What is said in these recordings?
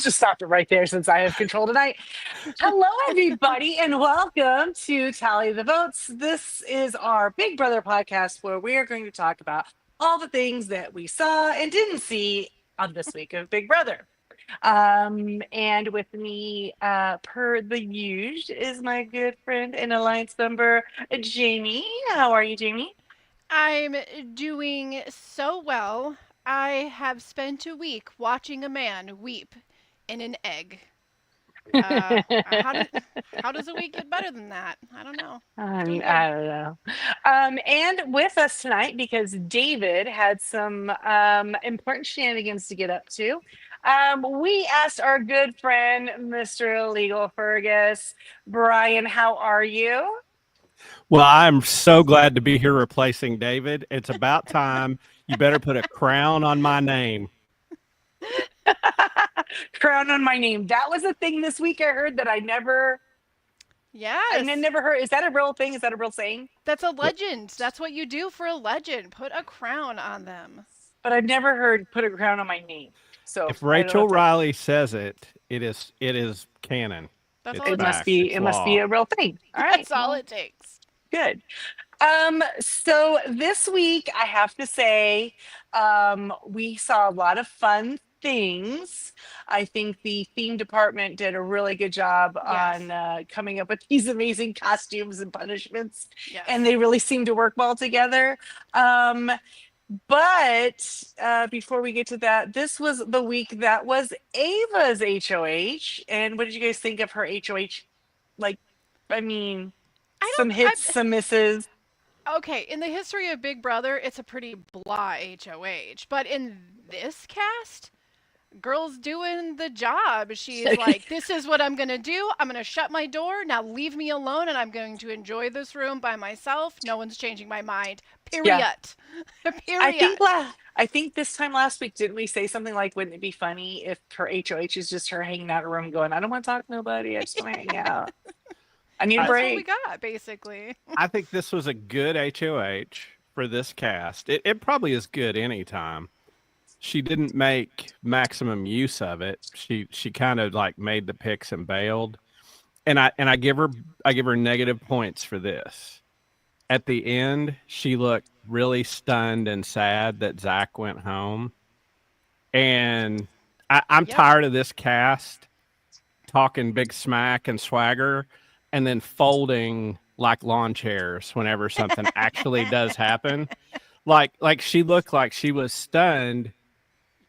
just stop it right there since I have control tonight. Hello, everybody, and welcome to Tally the Votes. This is our Big Brother podcast where we are going to talk about all the things that we saw and didn't see on this week of Big Brother. And with me, per the usual, is my good friend and alliance member, Jamie. How are you, Jamie? I'm doing so well. I have spent a week watching a man weep in an egg. How does a week get better than that? I don't know. Doing good. I don't know. And with us tonight, because David had some important shenanigans to get up to, we asked our good friend, Mr. Legal Fergus. Brian, how are you? Well, I'm so glad to be here replacing David. It's about time. You better put a crown on my name. Crown on my name. That was a thing this week I heard that Yes, never heard. Is that a real thing? Is that a real saying? that's a legend. That's what you do for a legend. Put a crown on them. But I've never heard put a crown on my name. So If I don't know Rachel if that Riley says it, it is canon. That's all It's it it must fact. takes. be It's it must be law. a real thing. All right. That's all Well, it takes. good. So this week I have to say, we saw a lot of fun things. I think the theme department did a really good job Yes. on coming up with these amazing costumes and punishments, and Yes. they really seem to work well together. Um, but before we get to that, this was the week that was Ava's HOH. And what did you guys think of her HOH? Like, I mean, I some don't. hits, some misses. Okay, in the history of Big Brother, it's a pretty blah HOH. But in this cast, girl's doing the job. She's like, this is what I'm going to do. I'm going to shut my door. Now leave me alone, and I'm going to enjoy this room by myself. No one's changing my mind. Yeah. Period. I think Period. I think this time last week, didn't we say something like, wouldn't it be funny if her HOH is just her hanging out in a room going, I don't want to talk to nobody. I just want to hang out. I need a I, That's what we break. got, basically. I think this was a good HOH for this cast. It probably is good anytime. She didn't make maximum use of it. She kind of like made the picks and bailed. And I give her negative points for this. At the end, she looked really stunned and sad that Zach went home. And I'm Yep. tired of this cast talking big smack and swagger and then folding like lawn chairs whenever something actually does happen. Like she looked like she was stunned.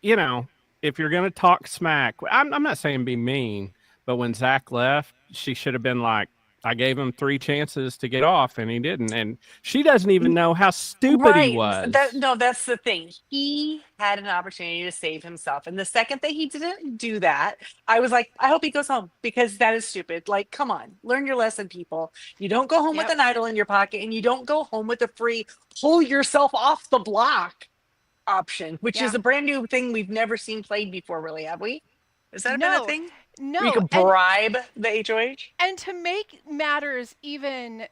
You know, if you're gonna talk smack, I'm not saying be mean, but when Zach left, she should have been like, I gave him 3 chances to get off and he didn't. And she doesn't even know how stupid he Right. That was. no, that's the thing. He had an opportunity to save himself. And the second that he didn't do that, I was like, I hope he goes home because that is stupid. Like, come on, learn your lesson, people. You don't go home with Yep. an idol in your pocket and you don't go home with a free pull yourself off the block option, which is Yeah. a brand new thing we've never seen played before, really, have we? Has that been a No. thing? Where you No. could bribe the HOH? And to make matters even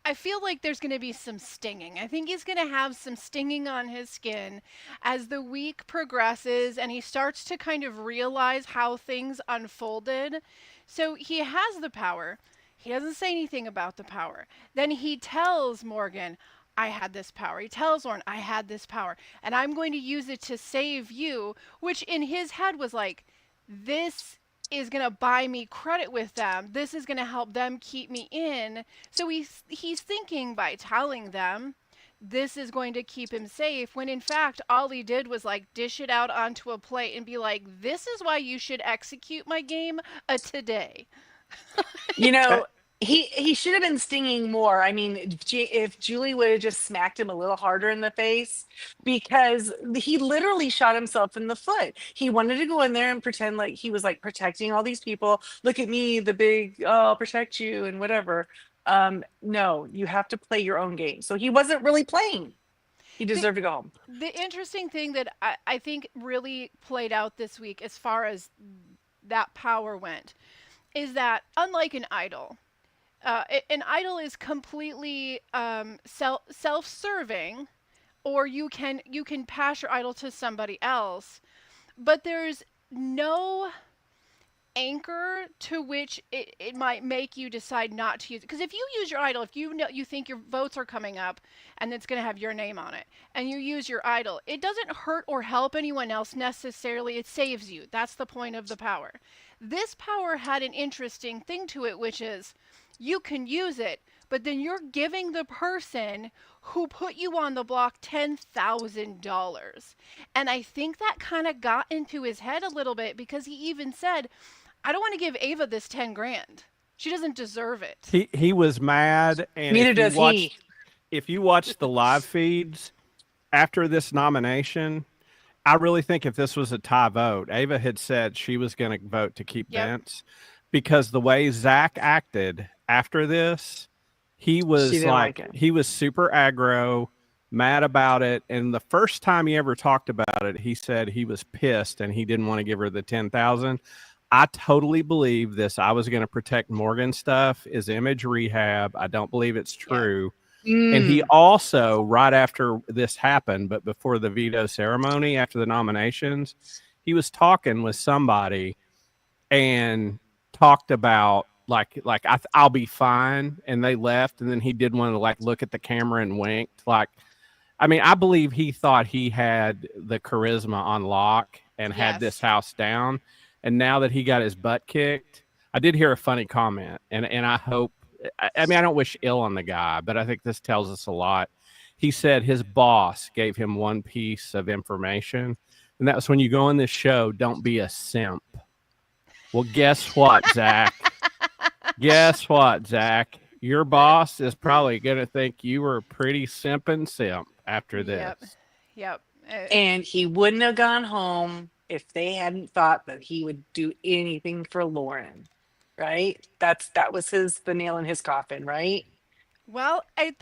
I feel like there's going to be some stinging. I think he's going to have some stinging on his skin as the week progresses and he starts to kind of realize how things unfolded. So he has the power. He doesn't say anything about the power. Then he tells Morgan, I had this power. He tells Lauren, I had this power, and I'm going to use it to save you, which in his head was like, this is going to buy me credit with them. This is going to help them keep me in. So he's thinking by telling them this is going to keep him safe when in fact all he did was like dish it out onto a plate and be like, this is why you should execute my game today. You know, he should have been stinging more. I mean, if Julie would have just smacked him a little harder in the face, because he literally shot himself in the foot. He wanted to go in there and pretend like he was like protecting all these people. Look at me, the big, oh, I'll protect you and whatever. No, you have to play your own game. So he wasn't really playing. He The deserved to go home. the interesting thing that I think really played out this week as far as that power went is that unlike an idol, an idol is completely self-serving, or you can pass your idol to somebody else. But there's no anchor to which it might make you decide not to use it. Because if you use your idol, if you know you think your votes are coming up and it's going to have your name on it, and you use your idol, it doesn't hurt or help anyone else necessarily. It saves you. That's the point of the power. This power had an interesting thing to it, which is you can use it, but then you're giving the person who put you on the block $10,000. And I think that kind of got into his head a little bit, because he even said, I don't want to give Ava this 10 grand. She doesn't deserve it. He was mad, and Neither does he. If you watch the live feeds after this nomination, I really think if this was a tie vote, Ava had said she was going to vote to keep Vince, because the way Zach acted after this, he was he was super aggro, mad about it. And the first time he ever talked about it, he said he was pissed and he didn't want to give her the 10,000. I totally believe this. I was going to protect Morgan stuff is image rehab. I don't believe it's true. And he also, right after this happened, but before the veto ceremony, after the nominations, he was talking with somebody and talked about I'll be fine. And they left. And then he did want to look at the camera and winked. I believe he thought he had the charisma on lock and had this house down. And now that he got his butt kicked, I did hear a funny comment, and I hope, I don't wish ill on the guy, but I think this tells us a lot. He said his boss gave him one piece of information, and that was, when you go on this show, don't be a simp. Well, guess what, Zach? Guess what, Zach? Your boss is probably going to think you were a pretty simping simp after this. Yep. And he wouldn't have gone home if they hadn't thought that he would do anything for Lauren, right? That was the nail in his coffin, right? Well, I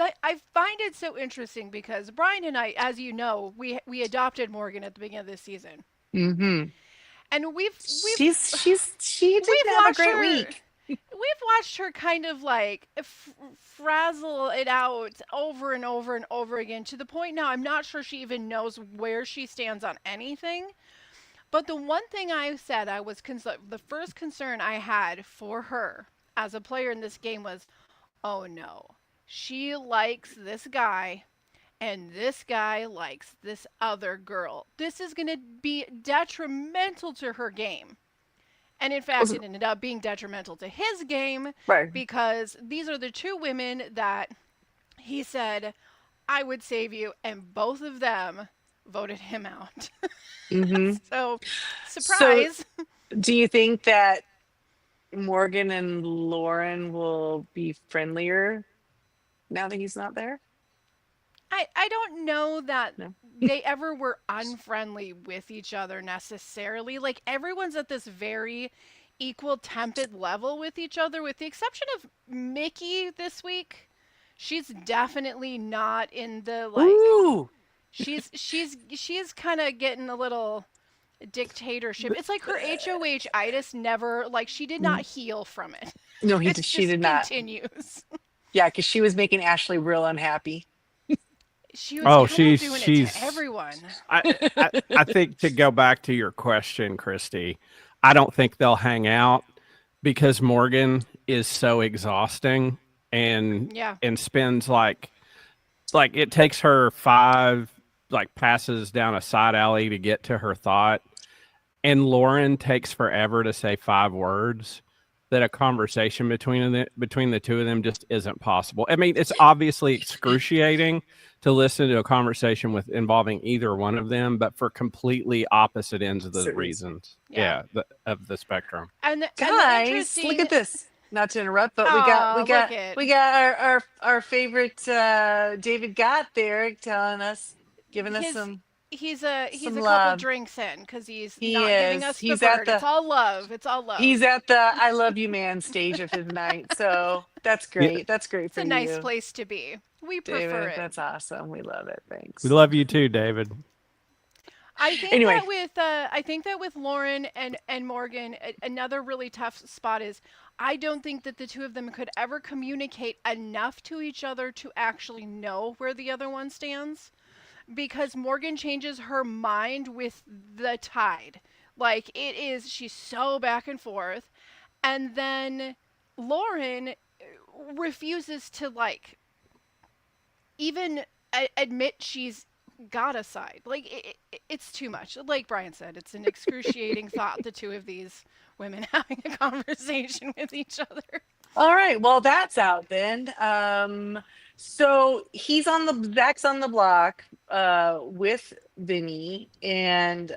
find it so interesting because Brian and I, as you know, we adopted Morgan at the beginning of this season, Mm-hmm. and she did have a great week. We've watched her kind of frazzle it out over and over and over again, to the point now I'm not sure she even knows where she stands on anything. But the one thing I said, the first concern I had for her as a player in this game was, oh no, she likes this guy and this guy likes this other girl. This is going to be detrimental to her game. And in fact, it ended up being detrimental to his game, right? Because these are the two women that he said, I would save you, and both of them voted him out. Mm-hmm. So, surprise. So, do you think that Morgan and Lauren will be friendlier now that he's not there? I don't know that they ever were unfriendly with each other necessarily. Everyone's at this very equal, tempered level with each other, with the exception of Mickey this week. She's definitely not in the Ooh. She's kind of getting a little dictatorship. It's like her HOH-itis never, she did not heal from it. No, she did not. Continues. Yeah, because she was making Ashley real unhappy. She was doing it to everyone. I think, to go back to your question, Christy, I don't think they'll hang out because Morgan is so exhausting and spends it takes her 5 passes down a side alley to get to her thought, and Lauren takes forever to say 5 words. That a conversation between the two of them just isn't possible. It's obviously excruciating to listen to a conversation involving either one of them, but for completely opposite ends of the reasons. Of the spectrum. And guys, look at this. Not to interrupt, but we got our favorite David Gott there giving us some. He's a couple love. Drinks in because he's not giving us the bird. It's all love. It's all love. He's at the I love you man stage of his night. So that's great. Yeah. That's great for you. It's a nice place to be. We prefer it. That's awesome. We love it. Thanks. We love you too, David. I think that with Lauren and Morgan, another really tough spot is I don't think that the two of them could ever communicate enough to each other to actually know where the other one stands. Because Morgan changes her mind with the tide. Like it is, she's so back and forth. And then Lauren refuses to like even admit she's got a side. Like it's too much. Like Brian said, it's an excruciating thought, the two of these women having a conversation with each other. All right, well that's out then. So Zach's on the block with Vinny, and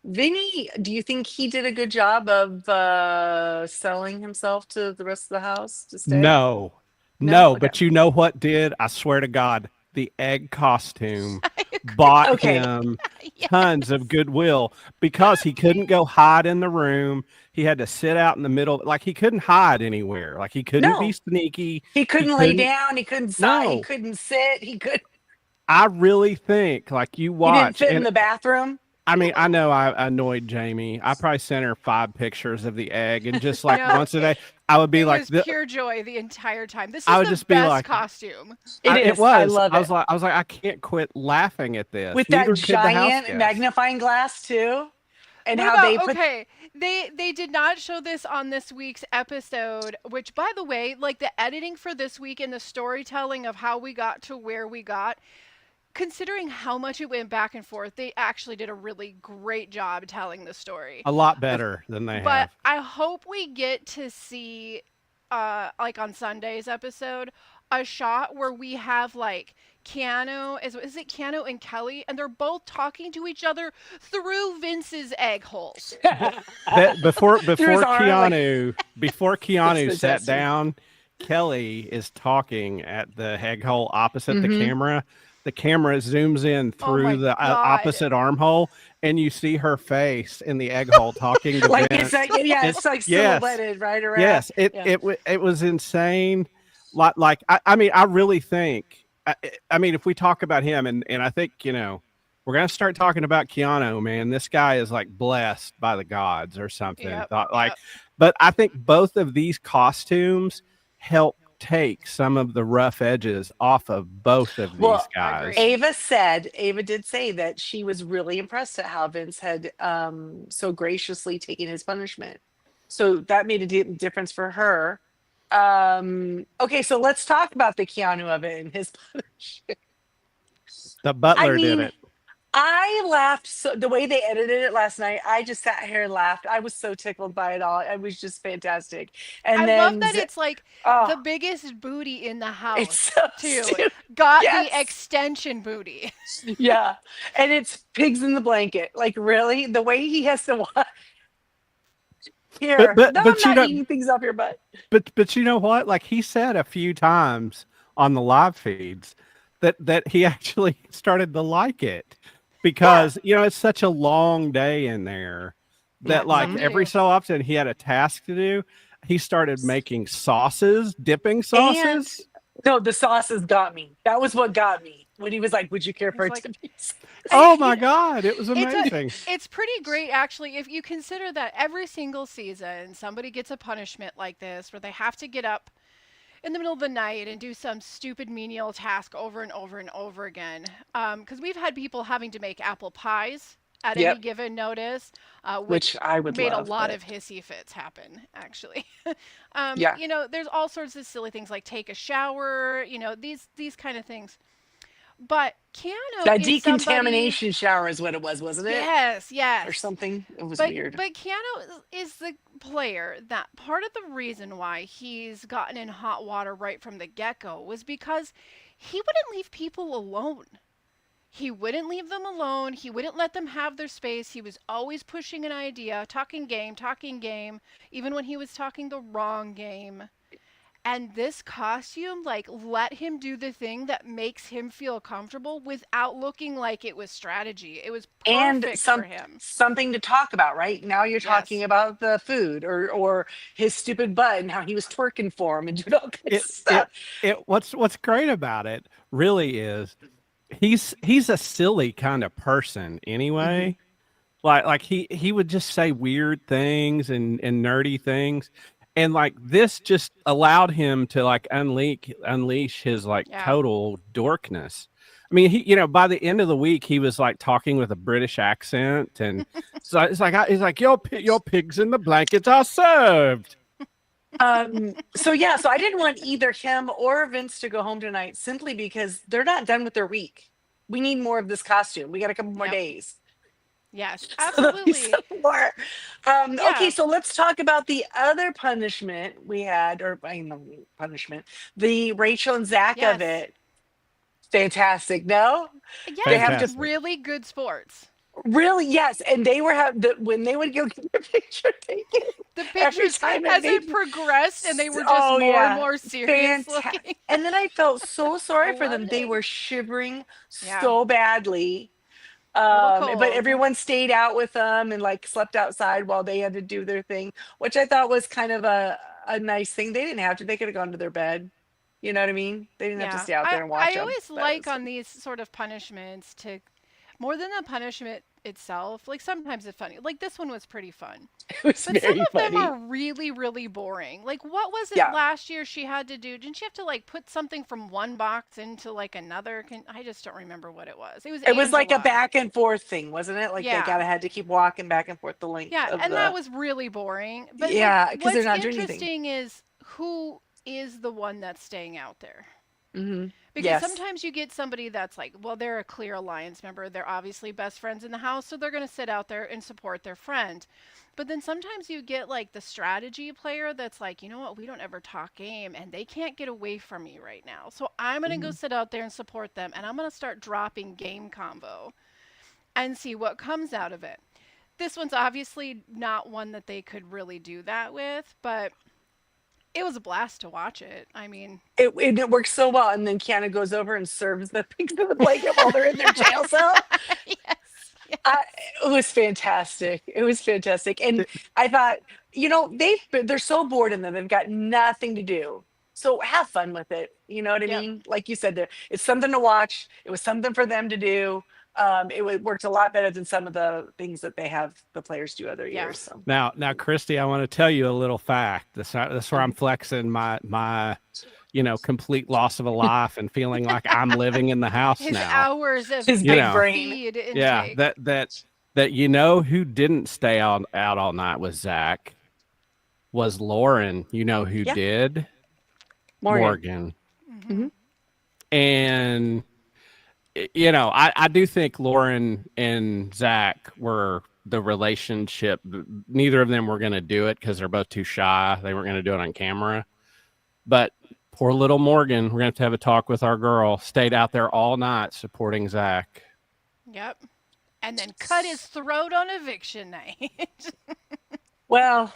Vinny, do you think he did a good job of selling himself to the rest of the house to stay? No, No? no, Okay. but you know what did? I swear to God, the egg costume bought Okay. him Yes. tons of goodwill because he couldn't go hide in the room. He had to sit out in the middle. Like he couldn't hide anywhere. Like he couldn't be No. sneaky. He couldn't lay couldn't- down, he couldn't sit, he No. couldn't sit, he I really think like you didn't watch. fit in And the bathroom. I mean, I know I annoyed Jamie. I probably sent her 5 pictures of the egg, and just like No, once a day, I would be It like, was pure joy the entire time. This I is would the just be best like- costume. It is. was. I love I it. was like, I can't quit laughing at this. With Neither that could the house giant guests. magnifying glass too. And What how about, they put okay, they did not show this on this week's episode, which by the way, like the editing for this week and the storytelling of how we got to where we got, considering how much it went back and forth, they actually did a really great job telling the story. a lot better than they But have. I hope we get to see, like on Sunday's episode, a shot where we have like Keanu, is it Keanu and Kelly, and they're both talking to each other through Vince's egg holes. Before his arm, before Keanu That's sat fantastic. down, Kelly is talking at the egg hole opposite the Mhm. camera. The camera zooms in Oh my through the God. opposite armhole, and you see her face in the egg hole talking to like Vince. it's like it's like yes. silhouetted right around. Yes, Yeah. it was insane. Like I mean, I really think. I mean, if we talk about him, and I think we're gonna start talking about Keanu. Man, this guy is like blessed by the gods or something. Yep, Like, yep. but I think both of these costumes help take some of the rough edges off of both of these Well, guys. Agreed. Ava did say that she was really impressed at how Vince had so graciously taken his punishment. So that made a difference for her. Okay, so let's talk about the Keanu of it and his punishment. The butler did mean, it. I laughed so the way they edited it last night. I just sat here and laughed. I was so tickled by it all. It was just fantastic. And I then love that it's like oh, the biggest booty in the it's house so too. stupid. Got Yes. the extension booty. Yeah, and it's pigs in the blanket. Like really, the way he has to watch. Here, But no, you I'm know- not eating things off your butt. But you know what? Like he said a few times on the live feeds that he actually started to like it because it's such a long day in there that Yeah, like exactly. every so often he had a task to do. He started making sauces, dipping sauces. No, the sauces got me. That was what got me when he was like, "Would you care for It's it like- to be?" Oh my God, it was It's a- amazing. It's pretty great, actually, if you consider that every single season somebody gets a punishment like this where they have to get up in the middle of the night and do some stupid menial task over and over and over again. Because we've had people having to make apple pies at Yep. any given notice, Which I would made love, a lot but- of hissy fits happen, actually. Yeah. There's all sorts of silly things like take a shower, these kind of things. But Keanu that is decontamination shower is what it was, wasn't it? Yes. Or something. It was But weird. Keanu is the player that part of the reason why he's gotten in hot water right from the get-go was because he wouldn't leave people alone. He wouldn't leave them alone. He wouldn't let them have their space. He was always pushing an idea, talking game, even when he was talking the wrong game. And this costume, like, let him do the thing that makes him feel comfortable without looking like it was strategy. It was And perfect for him. something to talk about, right? Now you're talking Yes. about the food or his stupid butt and how he was twerking for him and doing all kinds of stuff. What's great about it really is he's a silly kind of person anyway. Like he would just say weird things and nerdy things. And like this just allowed him to like unleash his like Yeah. total dorkness. I mean, he, by the end of the week, he was like talking with a British accent, and so he's like, your pigs in the blankets are served. So yeah, so I didn't want either him or Vince to go home tonight simply because they're not done with their week. We need more of this costume. We got a couple more Yep. days. Yes, So there'll be absolutely. some more. Yeah. Okay, so let's talk about the other punishment we had, or I know punishment, the Rachel and Zach of Yes. it. Fantastic. No, Yeah, they have to Fantastic. really good sports. really yes, and they were when they would go get their picture taken. The Every pictures time as made it progressed and they were just oh more and yeah, more serious fantastic. looking. And then I felt so sorry for them. Loved They it. were shivering Yeah. so badly. Little But cold. everyone stayed out with them and like slept outside while they had to do their thing, which I thought was kind of a nice thing. They didn't have to. They could have gone to their bed. You know what I mean? They didn't have to Yeah. stay out there and watch I them. always But like on these sort of punishments to more than the punishment itself. Like sometimes it's funny. Like this one was pretty fun. it was But some very of them funny. are really, really boring. Like, what was it Yeah. last year she had to do? Didn't she have to like put something from one box into like another? I just don't remember what it was. It was It was like a Angela. back and forth thing, wasn't it? Like they Yeah. gotta had to keep walking back and forth the length Yeah, of and that the was really boring. But yeah, like, because they're what's not doing anything. interesting is who is the one that's staying out there. Hmm. Because Yes. sometimes you get somebody that's like, well, they're a clear alliance member. They're obviously best friends in the house, so they're going to sit out there and support their friend. But then sometimes you get like the strategy player that's like, you know what, we don't ever talk game and they can't get away from me right now. So I'm going to go Hmm. sit out there and support them and I'm going to start dropping game combo and see what comes out of it. This one's obviously not one that they could really do that with, but it was a blast to watch it. I mean, It works so well, and then Kiana goes over and serves the pigs in the blanket while they're in their jail cell. yes, I, yes. it was fantastic. It was fantastic, and I thought, they're so bored in them. They've got nothing to do, so have fun with it. You know what I Yep. mean? Like you said, it's something to watch. It was something for them to do. Worked a lot better than some of the things that they have the players do other Yeah. years. So Now, Christy, I want to tell you a little fact. That's where I'm Mhm. flexing my complete loss of a life and feeling like I'm living in the house His now. hours of His You big know. brain. feed intake. Yeah, that who didn't stay out all night with Zach was Lauren. You know who Yeah. did? Morgan. Mhm. And I do think Lauren and Zach were the relationship. Neither of them were going to do it because they're both too shy. They weren't going to do it on camera. But poor little Morgan, we're going to have a talk with our girl, stayed out there all night supporting Zach. Yep. And then cut his throat on eviction night. Well,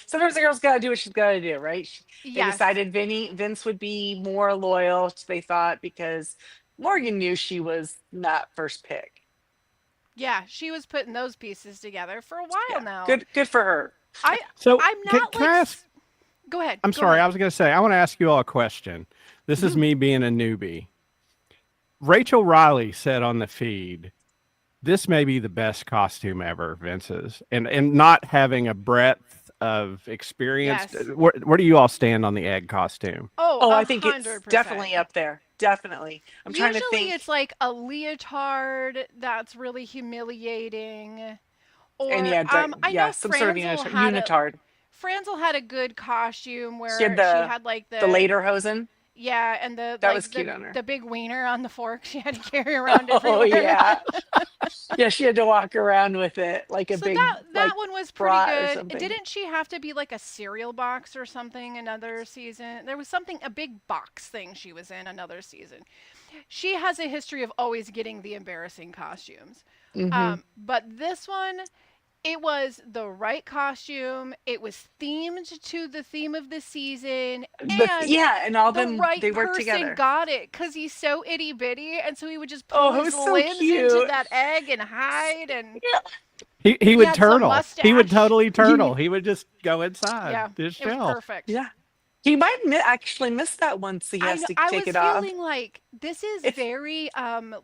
sometimes the girl's got to do what she's got to do, right? They Yes. decided Vince would be more loyal, they thought, because Morgan knew she was not first pick. Yeah, she was putting those pieces together for a while Yeah. now. Good for her. So I'm can, not can like. I ask? Go ahead. I'm go sorry. ahead. I was going to say, I want to ask you all a question. This is me being a newbie. Rachel Riley said on the feed, this may be the best costume ever, Vince's. And not having a breadth of experience. Yes. Where do you all stand on the egg costume? Oh, I think it's 100%. definitely up there. Definitely. I'm trying to Usually think. it's like a leotard that's really humiliating. Or And yeah, I know some sort of Franzel had unitard. Franzel had a good costume where She had she the- had like The later hosen. yeah, and That was cute on her. the big wiener on the fork she had to carry around Oh everywhere. yeah. Yeah, she had to walk around with it like a So big that like one was pretty brat or good. something. Didn't she have to be like a cereal box or something another season? There was a big box thing she was in another season. She has a history of always getting the embarrassing costumes. Mhm. But this one, it was the right costume. It was themed to the theme of the season. And Yeah, and all the them right they work person together. got it because he's so itty bitty, and so he would just Oh, pull it his was so limbs into cute. that egg and hide. And He would had some turtle. He would mustache. totally turtle. He would just go inside yeah, his it was shell. perfect. Yeah. He might actually miss that once he has to I take was it off. feeling like this is It's- very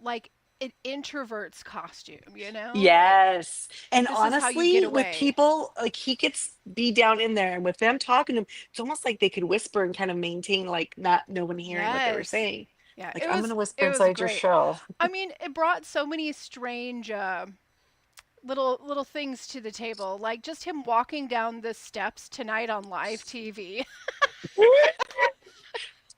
like an introvert's costume, you know? Yes. And This is how you honestly, get with away. people, like he gets be down in there and with them talking to him, it's almost like they could whisper and kind of maintain like not no one hearing what they were Yes. saying. Yeah, Like, I'm gonna whisper it was inside your great. show. I mean, it brought so many strange little things to the table, like just him walking down the steps tonight on live TV.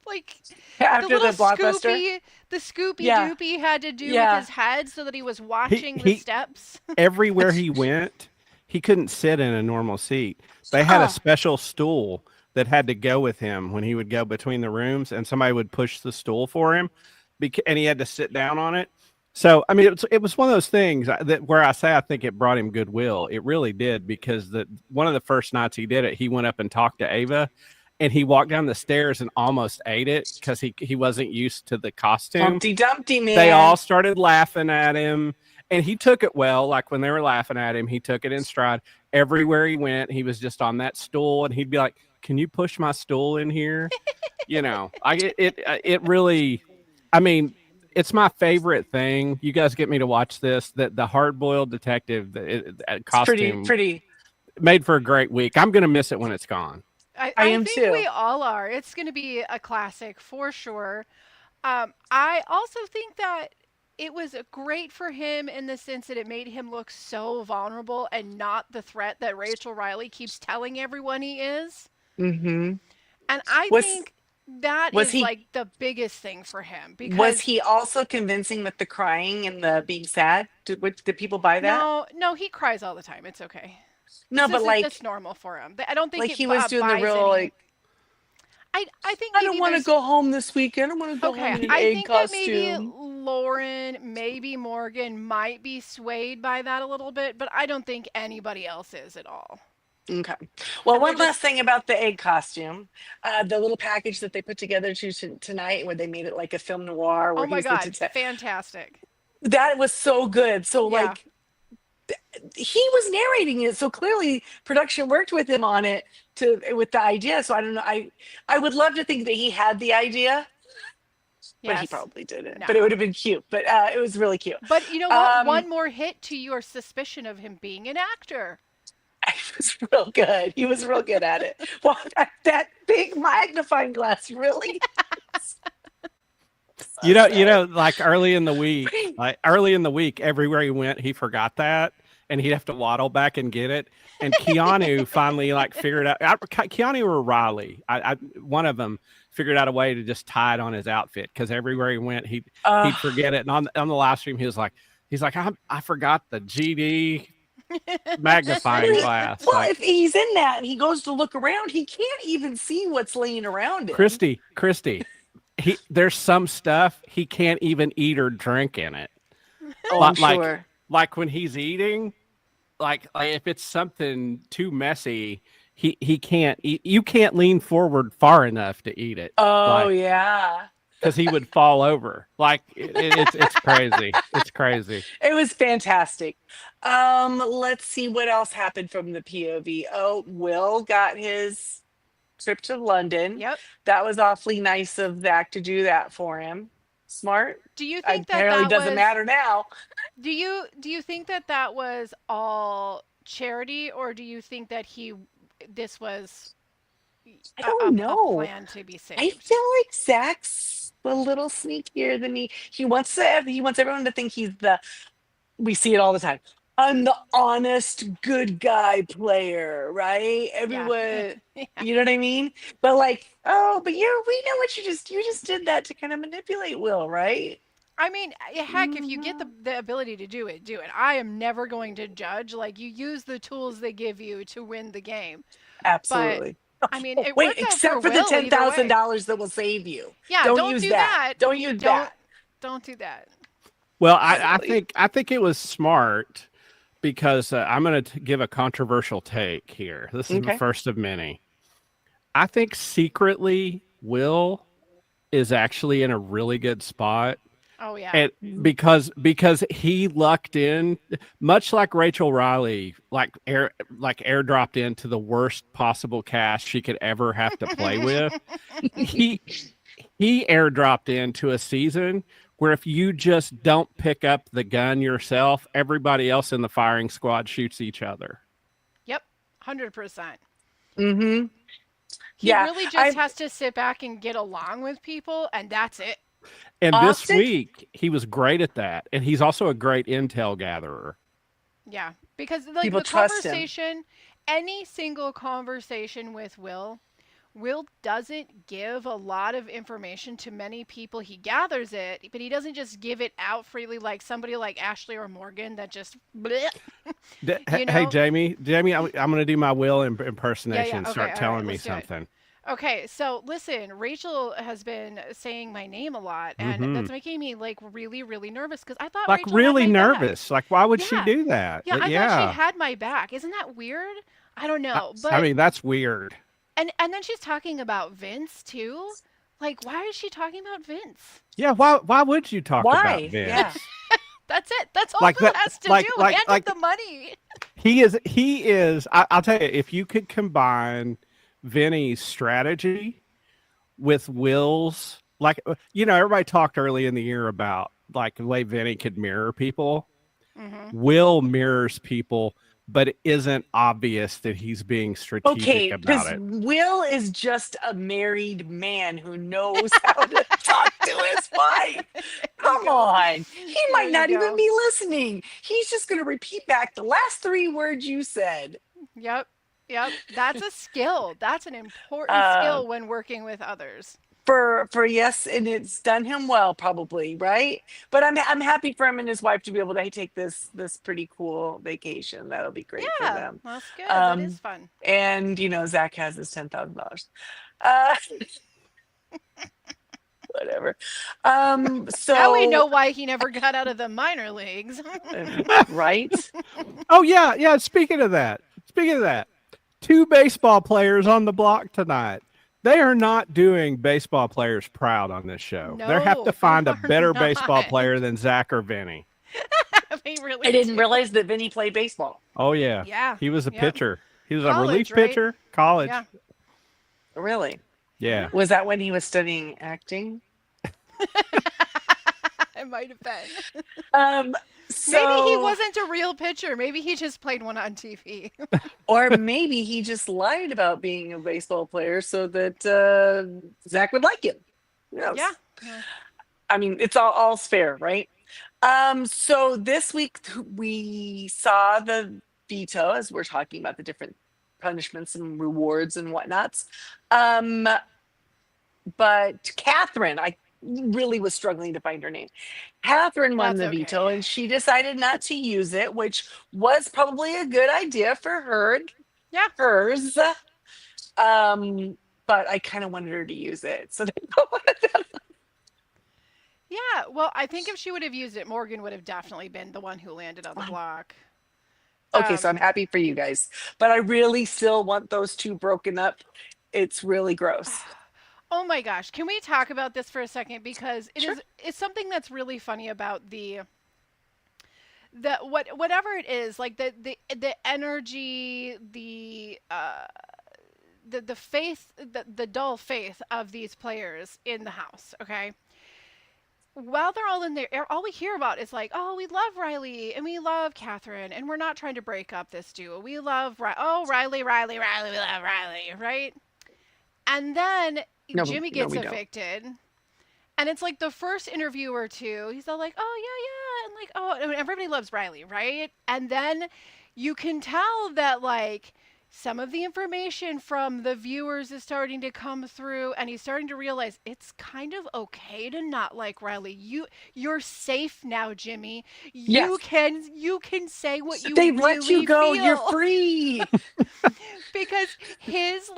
Like the After little the blockbuster. the Scoopy Yeah. Doopy had to do with Yeah. his head so that he was He watching the he steps. everywhere he went, he couldn't sit in a normal seat. They had a Huh. special stool that had to go with him when he would go between the rooms, and somebody would push the stool for him, and he had to sit down on it. So, I mean, it was one of those things that where I say I think it brought him goodwill. It really did, because one of the first nights he did it, he went up and talked to Ava, and he walked down the stairs and almost ate it because he wasn't used to the costume. Humpty Dumpty, man. They all started laughing at him, and he took it well. Like when they were laughing at him, he took it in stride. Everywhere he went, he was just on that stool, and he'd be like, "Can you push my stool in here?" It really, I mean, it's my favorite thing. You guys get me to watch this. That the hard-boiled detective It's costume pretty. made for a great week. I'm gonna miss it when it's gone. I I am think too. we all are. It's going to be a classic for sure. I also think that it was great for him in the sense that it made him look so vulnerable and not the threat that Rachel Riley keeps telling everyone he is. Mm-hmm. And I Was think that was is he like the biggest thing for him was because he also convincing with the crying and the being sad? Did people buy that? no, he cries all the time. It's okay. No, but That's normal for him. I don't think like it he was doing the buys real any. like, I think I maybe don't want to there's go home this weekend. I want to go home okay. in an I egg think that maybe costume. Lauren, maybe Morgan might be swayed by that a little bit, but I don't think anybody else is at all. Okay. Well, And they're one last just thing about the egg costume, the little package that they put together tonight, where they made it like a film noir, oh where he my was god, fantastic. that was so good. So Yeah. like he was narrating it, so clearly production worked with him on it with the idea. So I don't know. I would love to think that he had the idea, but he Yes. probably didn't. No. But it would have been cute. But it was really cute. But you know what? Um, One more hit to your suspicion of him being an actor. It was real good. He was real good at it. Well, that big magnifying glass really. Like early in the week, everywhere he went, he forgot that, and he'd have to waddle back and get it. And Keanu finally like figured out. Keanu or Riley, one of them figured out a way to just tie it on his outfit, because everywhere he went, he'd forget it. And on the live stream, he's like, I forgot the GD magnifying glass. Well, Like, if he's in that and he goes to look around, he can't even see what's laying around him. Christy, there's some stuff he can't even eat or drink in it. Oh, I'm like, sure. Like when he's eating, like if it's something too messy, he can't eat. You can't lean forward far enough to eat it. Oh, yeah. Because he would fall over. Like it's crazy. It's crazy. It was fantastic. Let's see what else happened from the POV. Oh, Will got his trip to London. Yep. That was awfully nice of Zach to do that for him. Smart. Do you think Apparently that doesn't was matter now. Do you think that was all charity, or do you think that this was I don't a know. plan to be saved? I feel like Zach's a little sneakier than he wants everyone to think we see it all the time. I'm the honest, good guy player, right? Everyone, Yeah. you know what I mean? But like, but we know what you just did that to kind of manipulate Will, right? I mean, heck, if you get the ability to do it, do it. I am never going to judge. Like, you use the tools they give you to win the game. Absolutely. I mean, it Wait, worked out except for the Will either way. $10,000 that will save you. Yeah, Don't use do that. Don't use that. Don't do that. Well, I think it was smart, because I'm going to give a controversial take here. This is the Okay. first of many. I think secretly Will is actually in a really good spot. Oh yeah. And because he lucked in, much like Rachel Riley, like airdropped into the worst possible cast she could ever have to play with. he airdropped into a season where if you just don't pick up the gun yourself, everybody else in the firing squad shoots each other. Yep, 100%. Mm-hmm. He really just has to sit back and get along with people, and that's it. And this Austin? week, he was great at that. And he's also a great intel gatherer. Yeah, because like People the trust him. conversation, any single conversation with Will doesn't give a lot of information to many people. He gathers it, but he doesn't just give it out freely like somebody like Ashley or Morgan that just bleh, you Hey, know? Jamie, I'm going to do my Will impersonation. Okay, Start all telling right, me let's do it. something. Okay, so listen, Rachel has been saying my name a lot, and Hmm. that's making me like really, really nervous because I thought Like Rachel had really my back. nervous. Like, why would she Yeah, do that? yeah, I thought she Yeah. had my back. Isn't that weird? I don't I, know, I but mean, that's weird. and then she's talking about Vince too. Like, why is she talking about Vince? Yeah. Why would you talk about Why? Yeah. Vince? That's it. That's all Like Bill that, has to do. Hand him like the money. he is. I'll tell you, if you could combine Vinny's strategy with Will's, like, everybody talked early in the year about like the way Vinny could mirror people. Hmm. Will mirrors people, but it isn't obvious that he's being strategic Okay, about because it. Will is just a married man who knows how to talk to his wife. Come on. He There might you not even go. be listening. He's just going to repeat back the last 3 words you said. Yep. Yep. That's a skill. That's an important Uh, skill when working with others. for yes, and it's done him well, probably, right? But I'm happy for him and his wife to be able to take this pretty cool vacation. That'll be great for Yeah, them. that's good. That is Um, fun. and Zach has his $10,000. Uh, whatever. Now we So know why he never got out of the minor leagues. right. Oh yeah. Speaking of that, 2 baseball players on the block tonight. They are not doing baseball players proud on this show. They have No, to they find a are better baseball not. player than Zach or Vinny. We I really didn't do. realize that Vinny played baseball. Oh yeah, Yeah. he was a Yep. pitcher. He was a College, relief right? pitcher. College. Yeah. Really? Yeah. Was that when he was studying acting? It might have been. Um, Maybe he so wasn't a real pitcher. Maybe he just played one on TV. or maybe he just lied about being a baseball player so that Zach would like him. Who knows? Yeah. Yeah. I mean, it's all's fair, right? So this week we saw the veto as we're talking about the different punishments and rewards and whatnots. But Catherine, I really was struggling to find her name. Catherine won That's the okay. veto and she decided not to use it, which was probably a good idea for her. Yeah. Hers. But I kind of wanted her to use it. So Yeah. Well, I think if she would have used it, Morgan would have definitely been the one who landed on the block. okay, so I'm Um, happy for you guys. But I really still want those two broken up. It's really gross. oh my gosh, can we talk about this for a second because Sure. it's something that's really funny about whatever it is, like the energy, the faith, the dull faith of these players in the house, okay? While they're all in there, all we hear about is like, oh, we love Riley and we love Catherine, and we're not trying to break up this duo. We love Riley, we love Riley, right? And then No, Jimmy no, gets we don't. evicted, and it's like the first interview or two, he's all like, oh yeah, and like, oh, and everybody loves Riley, right? And then you can tell that like some of the information from the viewers is starting to come through, and he's starting to realize it's kind of okay to not like Riley. You're safe now, Jimmy. Yes. You can say what you They really let you go. feel. You're free. Because his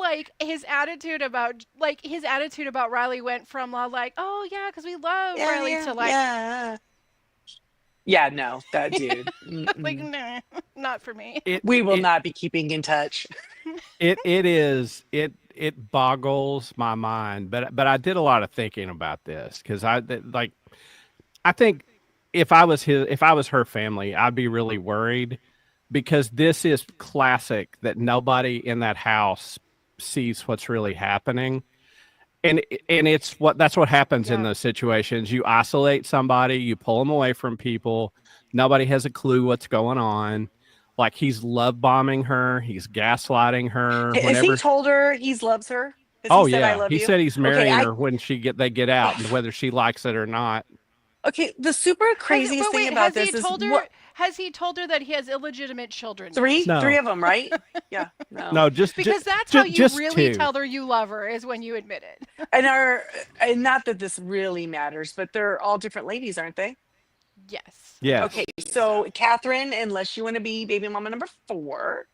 attitude about Riley went from like, oh yeah, because we love Riley, to like yeah, no, that dude. like Mm-mm. nah, not for me. We will it, not be keeping in touch. it boggles my mind. But I did a lot of thinking about this because I think if I was her family, I'd be really worried because this is classic that nobody in that house sees what's really happening. And that's what happens in Yeah. those situations. You isolate somebody, you pull them away from people. Nobody has a clue what's going on. Like he's love bombing her, he's gaslighting her. Has he told her he loves her? Has Oh he said I yeah, love he you? said he's Okay, marrying I her when they get out, and whether she likes it or not. okay. The super craziest But thing wait, about this is what has he told her that he has illegitimate children three, yet? three No, of them, right? Yeah, no. no, Because that's how you just really two. tell her you love her, is when you admit it. And not that this really matters, but they're all different ladies, aren't they? Yes, I Okay, Yes. believe so so. Catherine, unless you want to be baby mama number 4,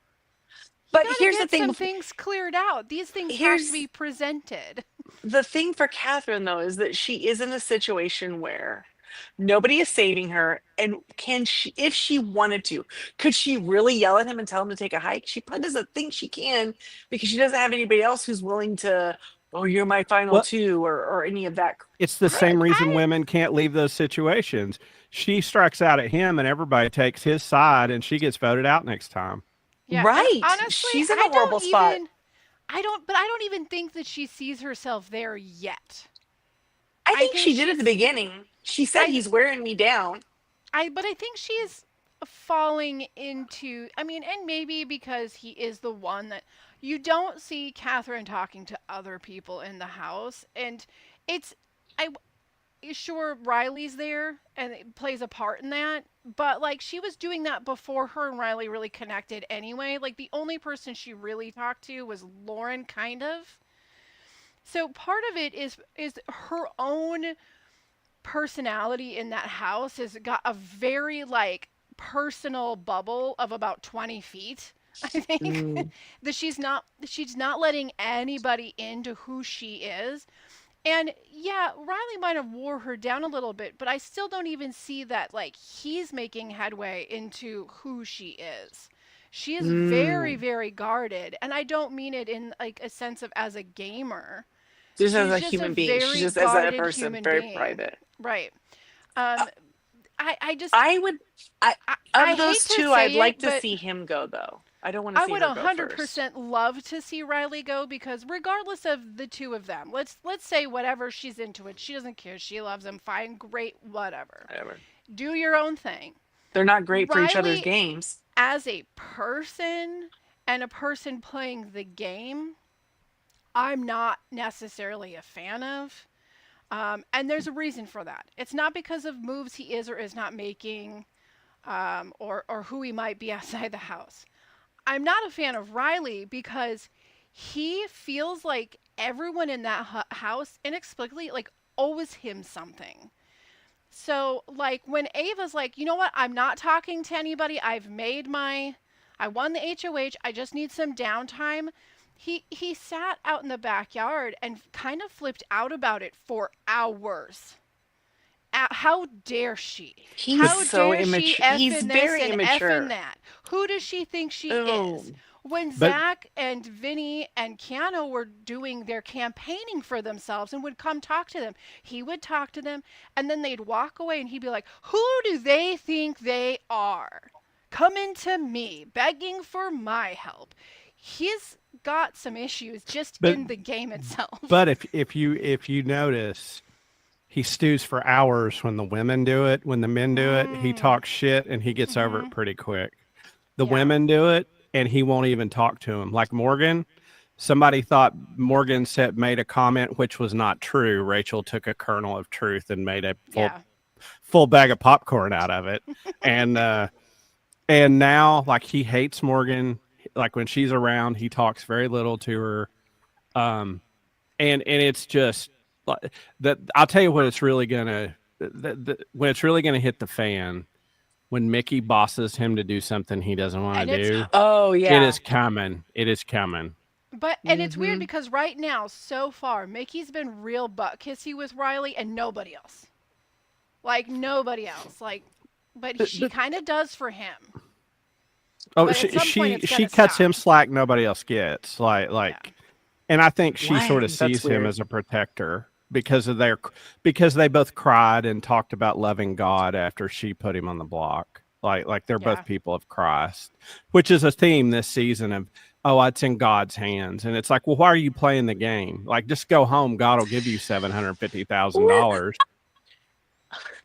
You but got to here's the get thing. some things cleared out. These things have to Here's be presented. the thing for Catherine though is that she is in a situation where nobody is saving her, and can she, if she wanted to, could she really yell at him and tell him to take a hike? She probably doesn't think she can because she doesn't have anybody else who's willing to. Oh, you're my final Well, two, or any of that it's the I, same crud. reason I, women can't leave those situations. She strikes out at him, and everybody takes his side, and she gets voted out next time. yeah, and Right? honestly, She's in a horrible spot. I don't even think that she sees herself there yet. I I think think she did at the she's, beginning. She said I, he's wearing me down. but I think she's falling into, I mean, and maybe because he is the one that you don't see Catherine talking to other people in the house. And it's, I, sure Riley's there and it plays a part in that, but like she was doing that before her and Riley really connected anyway. Like the only person she really talked to was Lauren, kind of. So part of it is her own personality in that house has got a very like personal bubble of about 20 feet. I think Mm. that she's not letting anybody into who she is. And yeah, Riley might have wore her down a little bit, but I still don't even see that like he's making headway into who she is. She is very, Mm. very guarded, and I don't mean it in like a sense of as a gamer. Just as She's a just a human being. She's very just as a guarded person, human very being. private. Right. Uh, Um, I just I would, I I of hate those to two, I'd say like it, to but see him go though. I don't want to I see would her go first. 100% love to see Riley go, because regardless of the two of them, let's say whatever she's into it, she doesn't care, she loves him, fine, great, whatever. Whatever. Do your own thing. They're not great for each other's Riley games. as a person and a person playing the game, I'm not necessarily a fan of. And there's a reason for that. It's not because of moves he is or is not making, or who he might be outside the house. I'm not a fan of Riley because he feels like everyone in that house inexplicably like owes him something. So like when Ava's like, you know what, I'm not talking to anybody. I won the HOH. I just need some downtime. He sat out in the backyard and kind of flipped out about it for hours. How dare she? How He's so dare she immature. F He's in this very and F in immature. that? Who does she think she Oh, is? When But Zach and Vinny and Keanu were doing their campaigning for themselves and would come talk to them, he would talk to them and then they'd walk away and he'd be like, who do they think they are? Coming to me, begging for my help. He's got some issues just but in the game itself. but if you notice, he stews for hours when the women do it. When the men do it, he Mm, talks shit and he gets over mm-hmm. it pretty quick. The Yeah. women do it and he won't even talk to him. Like Morgan, somebody thought Morgan said made a comment which was not true. Rachel took a kernel of truth and made a Yeah. full bag of popcorn out of it. And now like he hates Morgan. Like when she's around, he talks very little to her. And it's just like that. I'll tell you what it's really gonna when it's really gonna hit the fan, when Mickey bosses him to do something he doesn't want And to it's do. oh It yeah. is coming. It is coming. and it's weird Hmm. because right now, so far, Mickey's been real butt kissy with Riley and nobody else. Like nobody else. Like, but But, she but kind of does for him. oh, But she at some point, it's she gonna cuts him stop. slack nobody else gets. Yeah. And I think she Why? sort of That's sees him weird. as a protector because they both cried and talked about loving God after she put him on the block. Like they're Yeah. both people of Christ, which is a theme this season of, oh, it's in God's hands. And it's like, well, why are you playing the game? Like, just go home. God will give you $750,000.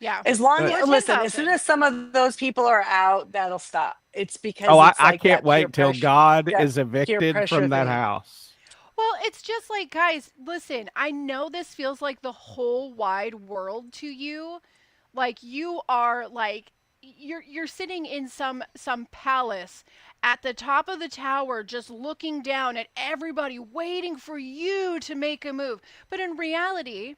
Yeah. As long Uh, Or as listen, as soon 10,000. as some of those people are out, that'll stop. It's because oh, it's I like can't that wait till God that is peer evicted pressure from that thing. house. Well, it's just like, guys, listen, I know this feels like the whole wide world to you. Like you are like you're sitting in some palace at the top of the tower just looking down at everybody waiting for you to make a move. But in reality,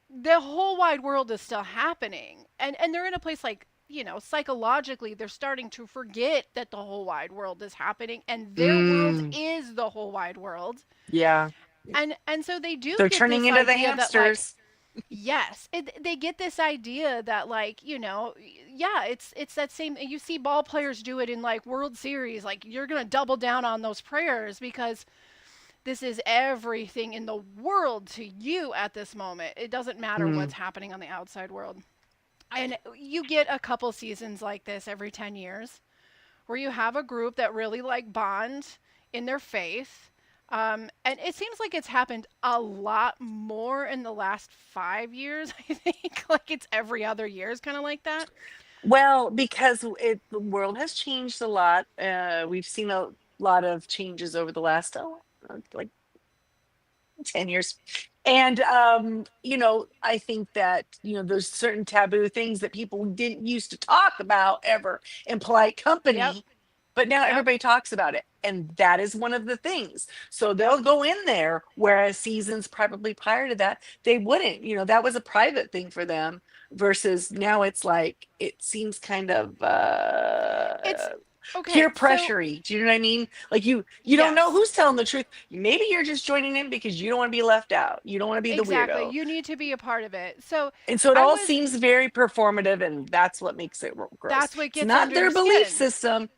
the whole wide world is still happening. And they're in a place like, psychologically they're starting to forget that the whole wide world is happening and their world Mm, is the whole wide world. yeah. And so they do They're get turning this into the idea that like, hamsters. yes, they get this idea that like, yeah, it's that same, you see ball players do it in like World Series, like you're going to double down on those prayers because this is everything in the world to you at this moment. It doesn't matter Mm, what's happening on the outside world. And you get a couple seasons like this every 10 years where you have a group that really like bond in their faith. And it seems like it's happened a lot more in the last 5 years, I think. Like it's every other year is kind of like that. well, because the world has changed a lot. We've seen a lot of changes over the last like 10 years. And I think that, there's certain taboo things that people didn't used to talk about ever in polite Yep. company, but now Yep. everybody talks about it. And that is one of the things. So Yep. they'll go in there, whereas seasons probably prior to that, they wouldn't. That was a private thing for them versus now it's like it seems kind of It's peer okay. So, pressure. Do you know what I mean? Like you don't know yes. who's telling the truth. Maybe you're just joining in because you don't want to be left out. You don't want to be the Exactly. weirdo. You need to be a part of it. So, And so it I all was seems very performative, and that's what makes it gross. that's what It's gets not under their your belief skin. system,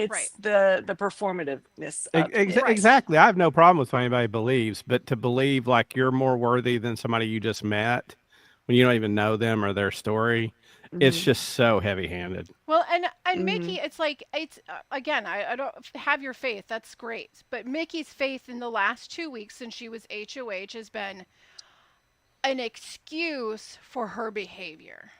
Right. it's the performativeness of it. Right. Exactly. I have no problem with what anybody believes, but to believe like you're more worthy than somebody you just met when you don't even know them or their story, it's Hmm. just so heavy-handed. Well, and Hmm. Mickey, it's like it's again, I don't have your faith. That's great, but Mickey's faith in the last 2 weeks since she was HOH has been an excuse for her behavior.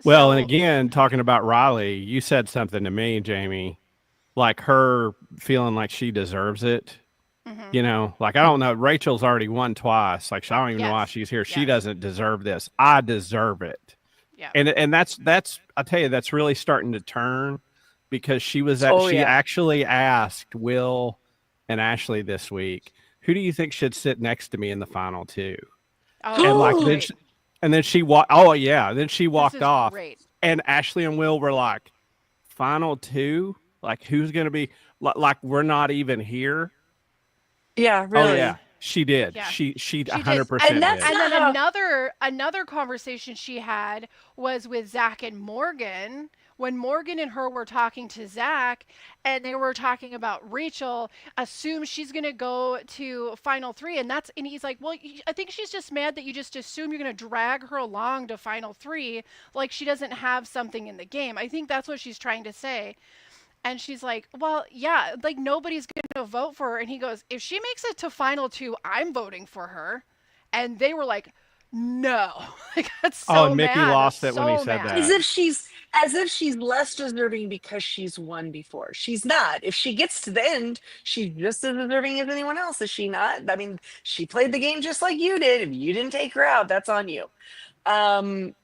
Well, and So, again, talking about Riley, you said something to me, Jamie, like her feeling like she deserves it. hmm, Like I don't know, Rachel's already won twice. Like I don't even know why yes, she's here. She yes, doesn't deserve this. I deserve it. yeah. And that's I tell you, that's really starting to turn because Oh she yeah. actually asked Will and Ashley this week, who do you think should sit next to me in the final two? Oh, And this like is then great. and then she walked, oh yeah, then she This walked is off, great. and Ashley and Will were like, final two, like who's gonna be like we're not even here. Yeah, Oh yeah, really. she did. Yeah. She She did. And 100% that's did. And not then how. another conversation she had was with Zach and Morgan when Morgan and her were talking to Zach and they were talking about Rachel assumes she's going to go to final 3 and he's like, "Well, I think she's just mad that you just assume you're going to drag her along to final 3 like she doesn't have something in the game." I think that's what she's trying to say. And she's like, "Well, yeah, like nobody's going to vote for her." And he goes, "If she makes it to final 2, I'm voting for her." And they were like, "No." Like that's Oh, so and Mickey mad. They're lost it when he so said mad. As that. if she's less deserving because she's won before. She's not. If she gets to the end, she's just as deserving as anyone else. Is she not? I mean, she played the game just like you did. If you didn't take her out, that's on you. Um,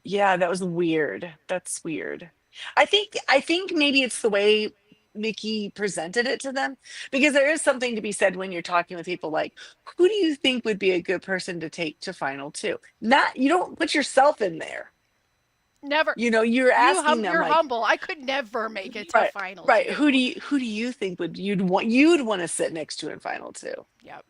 yeah, that was weird. That's weird. I think maybe it's the way Mickey presented it to them because there is something to be said when you're talking with people like, who do you think would be a good person to take to final two? Not you don't put yourself in there. Never. You're asking them You're like, humble. I could never make it to right, final right. 2. Who do you think you'd want to sit next to in final two? Yep.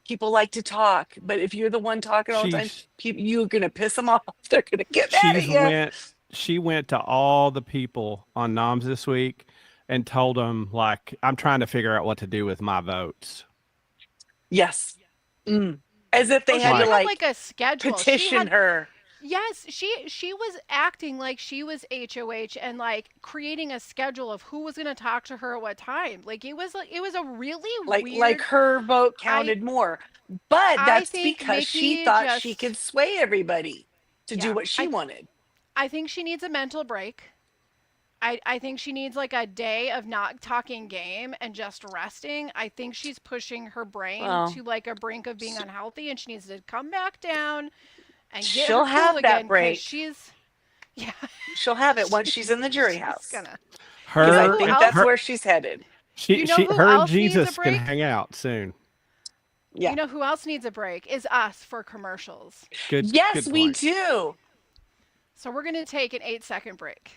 People like to talk, but if you're the one talking all the time, She's you're gonna piss them off. They're gonna get mad at she's you. went she went to all the people on noms this week and told them like I'm trying to figure out what to do with my votes. Yes. Mm. As if Oh, they had she to Like had like like a schedule. She petition had her. Yes, she was acting like she was HOH and like creating a schedule of who was going to talk to her at what time. Like it was a really Like weird. her vote I counted more. But I that's think because she Mickey thought she just could sway everybody to do yeah. what she wanted. I think she needs a mental break. I think she needs like a day of not talking game and just resting. I think she's pushing her brain Well, to like a brink of being unhealthy, and she needs to come back down and get her she'll cool have that again because break. she's, yeah, She'll have it once she's she's in the jury she's house gonna. You because know I Her who think and that's else? her where she's headed. You know who her and else needs a Jesus can break? hang out soon. Yeah. You know who else needs a break? Is us for commercials. Yes, Good we point. do. So we're gonna take an 8-second break.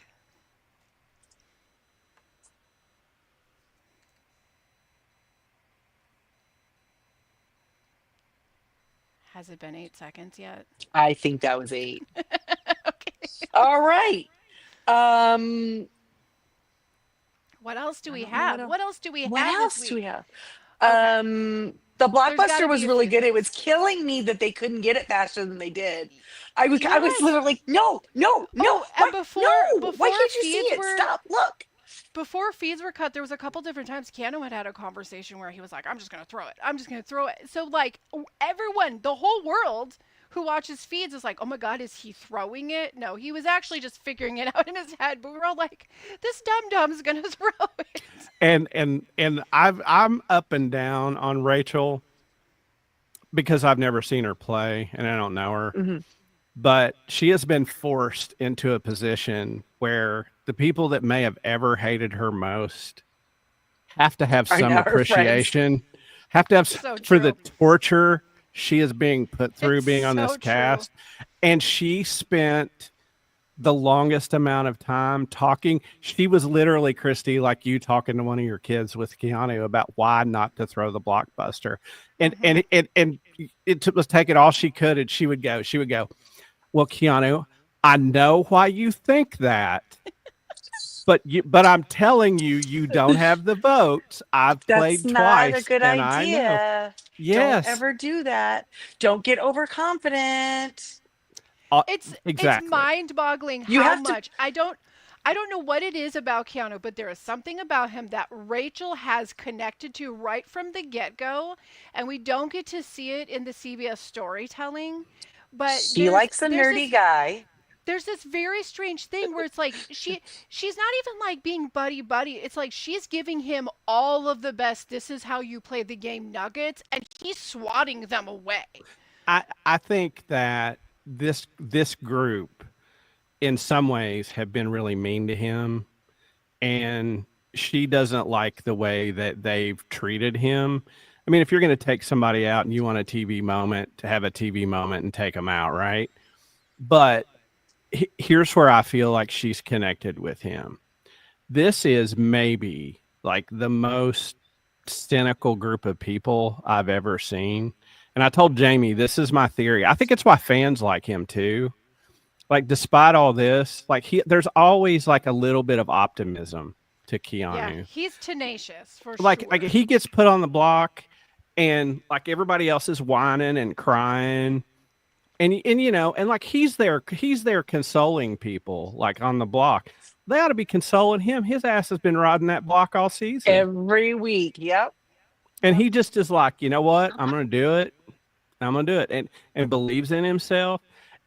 Has it been 8 seconds yet? I think that was 8. Okay. All right. Um, What else do I we don't know what have? else. What else do we What have this else do we week? have? Okay. The There's got blockbuster to was be a really few good. It things. was killing me that they couldn't get it faster than they did. I was Yes. literally like, no, no, no, Oh, and what? No, why before can't you see feeds it? were Stop, look. before feeds were cut, there was a couple different times Keanu had a conversation where he was like, "I'm just gonna throw it. I'm just gonna throw it." So like everyone, the whole world who watches feeds is like, "Oh my God, is he throwing it?" No, he was actually just figuring it out in his head. But we were all like, "This dum dum's gonna throw it." And I'm up and down on Rachel because I've never seen her play and I don't know her. Hmm. But she has been forced into a position where the people that may have ever hated her most have to have Are some now her friends. appreciation, have to have So for the true. torture she is being put through It's being on this so true. cast. And she spent the longest amount of time talking. She was literally, Christy, like you talking to one of your kids with Keanu about why not to throw the blockbuster. And Hmm. it was taking all she could, and she would go, well, Keanu, I know why you think that, but I'm telling you, you don't have the votes. I've That's played not a twice, good and I know. idea. Don't Yes, ever do that. Don't get overconfident. It's exactly. mind-boggling You how have to. much I don't know what it is about Keanu, but there is something about him that Rachel has connected to right from the get-go, and we don't get to see it in the CBS storytelling. But She likes a nerdy guy. there's this very strange thing where it's like she's not even like being buddy buddy. It's like she's giving him all of the best "this is how you play the game" nuggets, and he's swatting them away. I think that this group in some ways have been really mean to him, and she doesn't like the way that they've treated him. I mean, if you're going to take somebody out and you want a TV moment, to have a TV moment and take them out, right? But here's where I feel like she's connected with him. This is maybe like the most cynical group of people I've ever seen. And I told Jamie, this is my theory. I think it's why fans like him too. Like, despite all this, like there's always like a little bit of optimism to Yeah, Keanu. he's tenacious for Like sure. he gets put on the block, and like everybody else is whining and crying, and and like he's there consoling people like on the block. They ought to be consoling him. His ass has been riding that block all season, Every week. Yep. and Yep. he just is like, you know what, I'm gonna do it. I'm gonna do it, and believes in himself,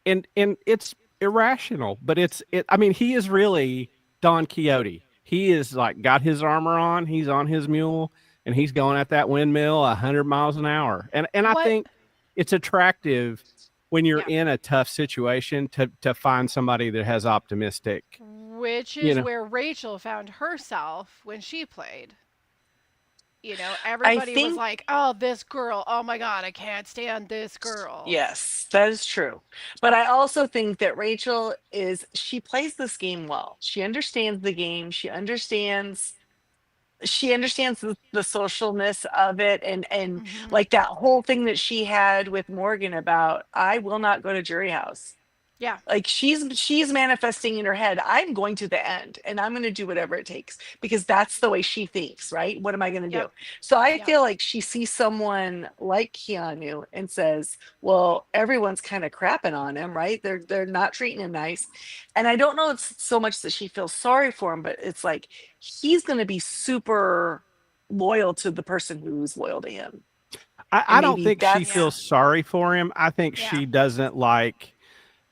and it's irrational, but it. I mean, he is really Don Quixote. He is like got his armor on. He's on his mule, and he's going at that windmill 100 miles an hour. And I What? think it's attractive when you're Yeah. in a tough situation to find somebody that has optimistic. Which You is know, where Rachel found herself when she played. I Everybody was think, like, "Oh, this girl. Oh my God, I can't stand this girl." yes, that is true. But I also think that she plays this game well. She understands the game. She understands the socialness of it, and Hmm. like that whole thing that she had with Morgan about I will not go to jury house. Yeah. Like she's manifesting in her head, I'm going to the end and I'm going to do whatever it takes because that's the way she thinks, right? What am I going to do? Yep. So I Yep. feel like she sees someone like Keanu and says, well, everyone's kind of crapping on him, right? They're not treating him nice. And I don't know it's so much that she feels sorry for him, but it's like he's going to be super loyal to the person who's loyal to him. I And don't maybe think she Yeah. feels sorry for him. I think Yeah. she doesn't like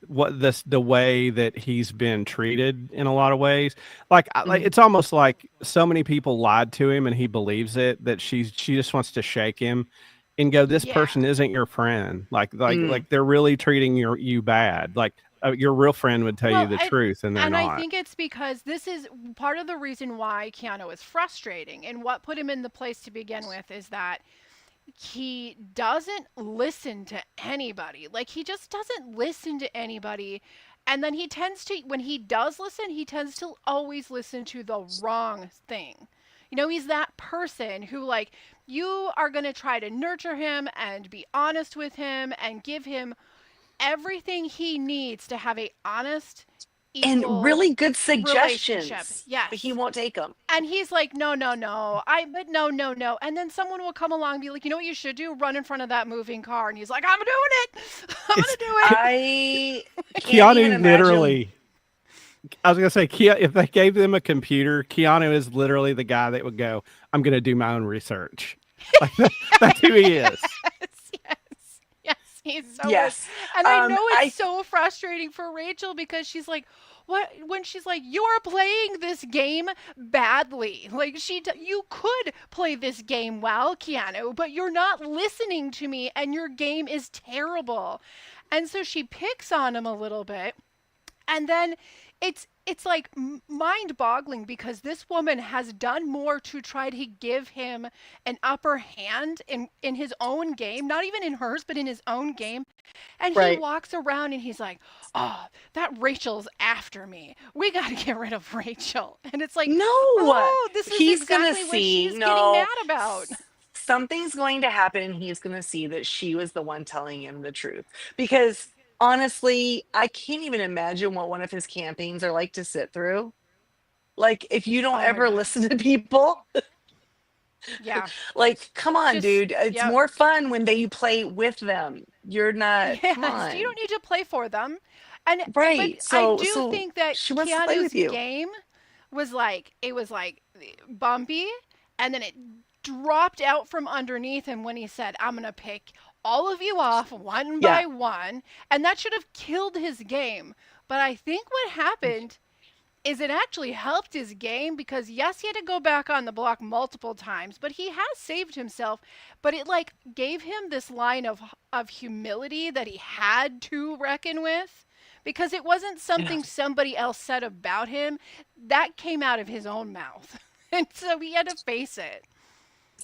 the way that he's been treated in a lot of ways. Like Mhm. it's almost like so many people lied to him and he believes it, that she just wants to shake him and go, this Yeah. person isn't your friend. Mm. Like they're really treating you bad. Like your real friend would tell you Well, the truth, and they're and I not. think it's because this is part of the reason why Keanu is frustrating, and what put him in the place to begin with is that he doesn't listen to anybody. Like, he just doesn't listen to anybody. And then he tends to, when he does listen, he tends to always listen to the wrong thing. You know, he's that person who, like, you are going to try to nurture him and be honest with him and give him everything he needs to have a honest, And equal really good relationship. suggestions, but he Yes. won't take them. And he's like, no, no, no. But no, no, no. And then someone will come along and be like, you know what you should do? Run in front of that moving car. And he's like, I'm doing it. I'm going It's to do it. I can't even Keanu imagine. literally. I was gonna say, if they gave them a computer, Keanu is literally the guy that would go, "I'm gonna do my own research." Like that's who he is. Yes, yes, yes. He so is. Yes. And I know it's I so frustrating for Rachel because she's like, what? When she's like, you are playing this game badly. Like, you could play this game well, Keanu, but you're not listening to me and your game is terrible. And so she picks on him a little bit. And then it's like mind-boggling because this woman has done more to try to give him an upper hand in his own game, not even in hers, but in his own game. And he right. walks around and he's like, "Oh, that Rachel's after me. We got to get rid of Rachel." And it's like, No, "Oh, this is he's gonna exactly what see. she's getting No, mad about." something's going to happen, and he's gonna see that she was the one telling him the truth. Because honestly, I can't even imagine what one of his campaigns are like to sit through. Like, if you don't Oh my ever god. listen to people, Yeah. like, come on, Just dude. It's yep. more fun when you play with them. You're not. Come Yes, you on. don't need to play for them. And but Right. I So do so think that she wants to play Keanu's with you. game was like it was like bumpy and then it dropped out from underneath him when he said, "I'm going to pick all of you off one Yeah. by one." And that should have killed his game. But I think what happened is it actually helped his game because yes, he had to go back on the block multiple times, but he has saved himself. But it like gave him this line of humility that he had to reckon with because it wasn't Yeah. something somebody else said about him. That came out of his own mouth. And so he had to face it.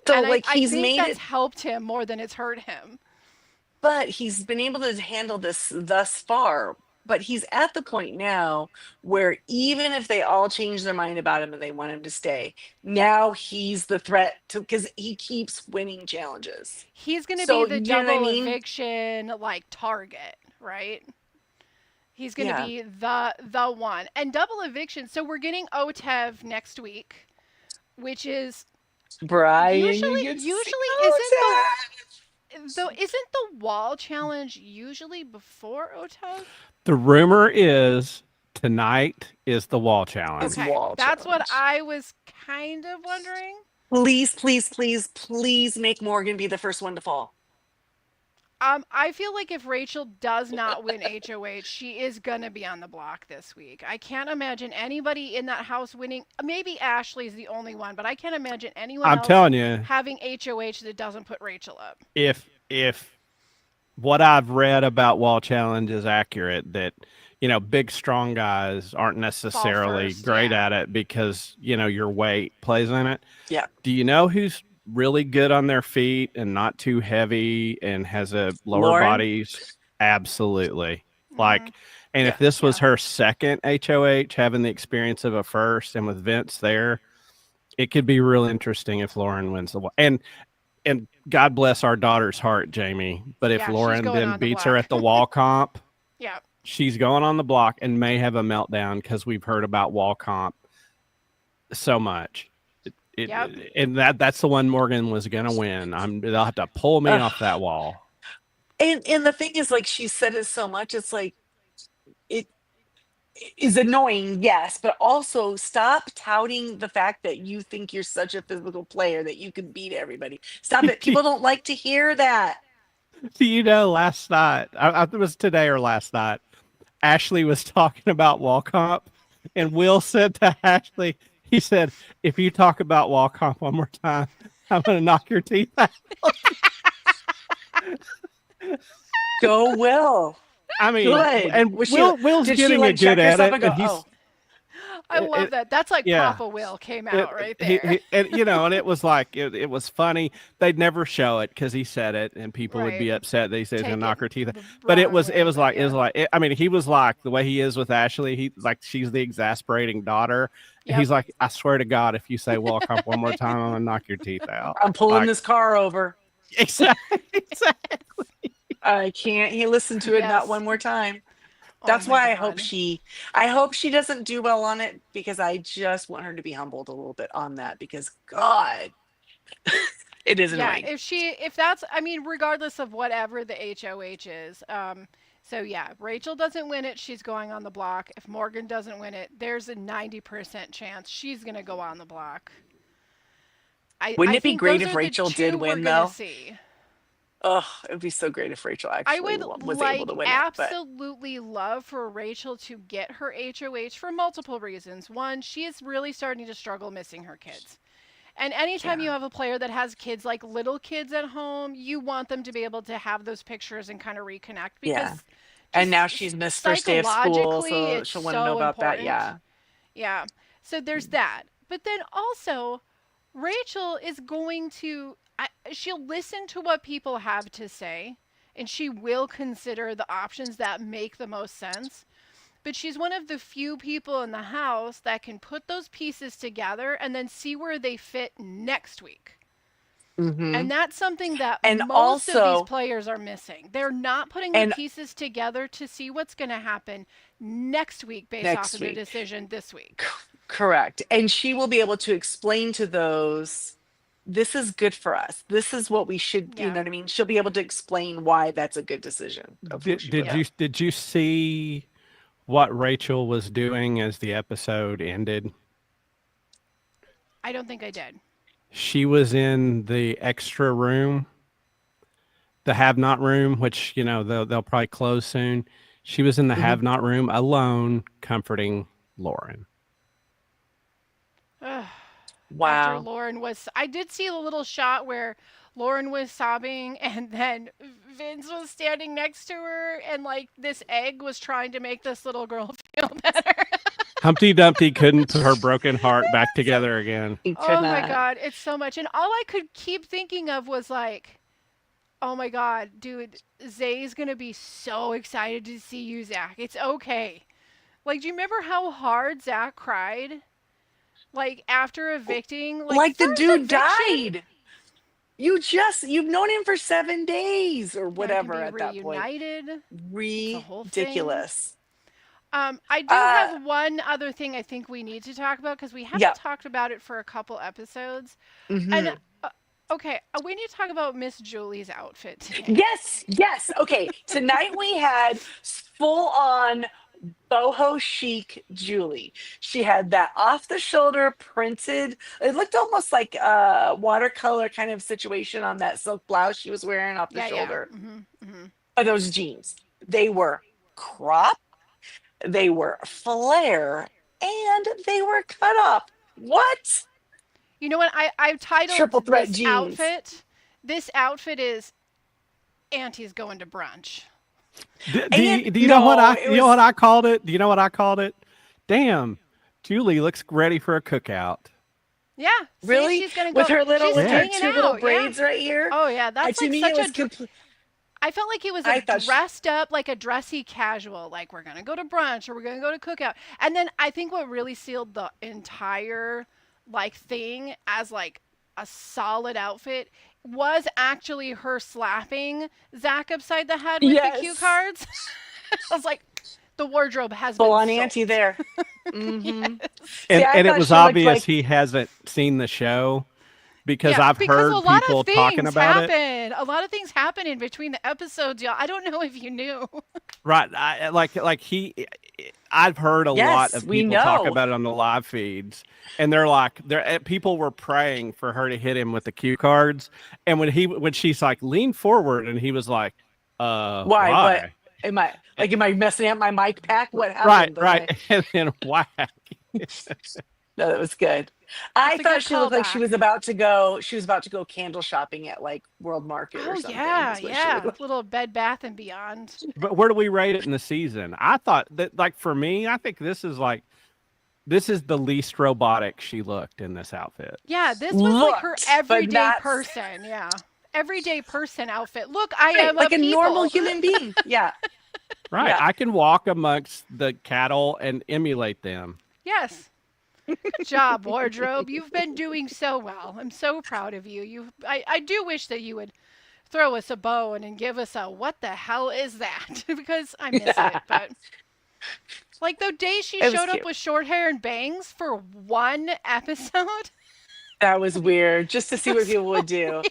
So And like I he's think made that's it, helped him more than it's hurt him. but he's been able to handle this thus far. But he's at the point now where even if they all change their mind about him and they want him to stay, now he's the threat to, because he keeps winning challenges. He's going to be So the you know what I double mean? eviction like target, right? He's going to Yeah. be the one. And double eviction. So we're getting OTEV next week, which is Brian, you usually get to see usually isn't Otis. the wall challenge usually before OTEV? The rumor is tonight is the wall His challenge. Okay, wall that's what challenge. I was kind of wondering. Please, please, please, please make Morgan be the first one to fall. I feel like if Rachel does not win HOH, she is gonna be on the block this week. I can't imagine anybody in that house winning. Maybe Ashley's the only one, but I can't imagine anyone I'm else telling you, having HOH that doesn't put Rachel up. if what I've read about wall challenge is accurate, that big strong guys aren't Fall necessarily first, great yeah. at it because your weight plays in it. Yeah. Do you know who's really good on their feet and not too heavy and has a lower Lauren? bodies? Absolutely. Mhm. Like, and if Yeah. this was Yeah. her second HOH, having the experience of a first, and with Vince there, it could be real interesting if Lauren wins the and God bless our daughter's heart, Jamie. But if Yeah, she's Lauren going then on the beats her block. at the wall comp, Yeah. she's going on the block and may have a meltdown because we've heard about wall comp so much. Yep. And that's the one Morgan was gonna win. They'll have to pull me off that wall. And the thing is, like, she said it so much, it's like it is annoying, yes, but also stop touting the fact that you think you're such a physical player that you can beat everybody. Stop it. People don't like to hear that. Do last night, it was today or last night, Ashley was talking about wall comp, and Will said to Ashley, he said, "If you talk about wall comp one more time, I'm going to knock your teeth out." Go, Will. I mean, Good. and Was she- Will's did she, getting like, a check good at herself it, and go, and he's. "Oh." I love that. That's like yeah. Papa Will came out right there. And and it was like it was funny. They'd never show it because he said it, and people would be Right. upset that he said he's Take gonna knock it her teeth out. the But it wrong was way, but I mean, he was like the way he is with Ashley. He like she's the exasperating daughter. And Yep. he's like, I swear to God, if you say wall comp one more time, I'm gonna knock your teeth out. I'm pulling Like, this car over. exactly. I can't. He listened to it not Yes. one more time. Oh That's my why I hope God. I hope she doesn't do well on it, because I just want her to be humbled a little bit on that, because God, it is Yeah, annoying. if that's, I mean, regardless of whatever the HOH is. So yeah, Rachel doesn't win it, she's going on the block. If Morgan doesn't win it, there's a 90% chance she's gonna go on the block. Wouldn't I it be think great those if are the Rachel two did we're win, gonna though? see. Oh, it would be so great if Rachel I actually would was able to win it. But absolutely love for Rachel to get her HOH for multiple reasons. One, she is really starting to struggle missing her kids. And anytime you Yeah. have a player that has kids, like little kids at home, you want them to be able to have those pictures and kind of reconnect, yeah, because and now just she's missed first day of school, psychologically, so it's she'll want to know so about that. important. Yeah. Yeah. So there's that. But then also, Rachel is going to, she'll listen to what people have to say, and she will consider the options that make the most sense. But she's one of the few people in the house that can put those pieces together and then see where they fit next week. Hmm. And that's something that And most of also, these players are missing. They're not putting the and pieces together to see what's going to happen next week based off next of the week, decision this week. correct. And she will be able to explain to those, this is good for us. This is what we should, you Yeah. know what I mean? She'll be able to explain why that's a good decision of who she Did put Yeah. out. did you see what Rachel was doing as the episode ended? I don't think I did. She was in the extra room, the have not room, which they'll probably close soon. She was in the Hmm. have not room alone, comforting Lauren. Ugh. After Wow. Lauren was, I did see a little shot where Lauren was sobbing and then Vince was standing next to her, and like this egg was trying to make this little girl feel better. Humpty Dumpty couldn't put her broken heart back together again. He could Oh my not. God, it's so much. And all I could keep thinking of was like, oh my God, dude, Zay's gonna be so excited to see you, Zach. It's okay. Like, do you remember how hard Zach cried? Like, after evicting? Like the first dude eviction? died. You've known him for 7 days or Yeah, can whatever be at that point. reunited. It's a whole thing. Ridiculous. I do Uh, have one other thing I think we need to talk about, because we haven't yeah. talked about it for a couple episodes. Hmm. And okay, we need to talk about Miss Julie's outfit today. Yes, yes. Okay. Tonight we had full on boho chic Julie. She had that off the shoulder printed, it looked almost like a watercolor kind of situation on that silk blouse she was wearing off the Yeah, shoulder. yeah. But those jeans, they were crop, they were flare, and they were cut up. What? You know what? I've titled Triple threat this jeans. outfit. This outfit is Auntie's going to brunch. Do you know what no, you know what I called it? Do you know what I called it? Damn, Julie looks ready for a cookout. Yeah. See, Really? she's gonna With go. her little, She's with her hanging two little out, braids right here. Yeah. Oh yeah, that's To like me, such it was a. complete. I felt like it was I a thought she- dressed up, like a dressy casual, like we're gonna go to brunch or we're gonna go to cookout. And then I think what really sealed the entire like thing as like a solid outfit was actually her slapping Zach upside the head with the cue Yes. cards. I was like, the wardrobe has Full been on sold. Auntie there. Hmm. And, See, I and it thought was she looked obvious like- he hasn't seen the show because Yeah, I've because heard a lot people of things talking about it. happen. A lot of things happen in between the episodes, y'all. I don't know if you knew. Right, I've heard a lot Yes, of we people talk know. about it on the live feeds, and people were praying for her to hit him with the cue cards, and when she's like leaned forward, and he was like, Why? why? am I messing up my mic pack? What Right, happened? right. And then whack. No, that was good. That's I a thought good she looked like she callback. was about to go. She was about to go candle shopping at like World Market or Oh something. yeah, Is what she looked yeah. like. Little Bed Bath and Beyond. But where do we rate it in the season? I thought that, like, for me, I think this is the least robotic she looked in this outfit. Yeah, this was like her Looked, but everyday not person. Yeah, everyday person outfit. Look, I right, am like a normal people. human being. Yeah, Right. yeah. I can walk amongst the cattle and emulate them. Yes. Good job, wardrobe. You've been doing so well. I'm so proud of you. I do wish that you would throw us a bone and give us a what the hell is that? Because I miss it. But like the day she It was showed up cute. with short hair and bangs for one episode. That was weird. Just to see what people would do.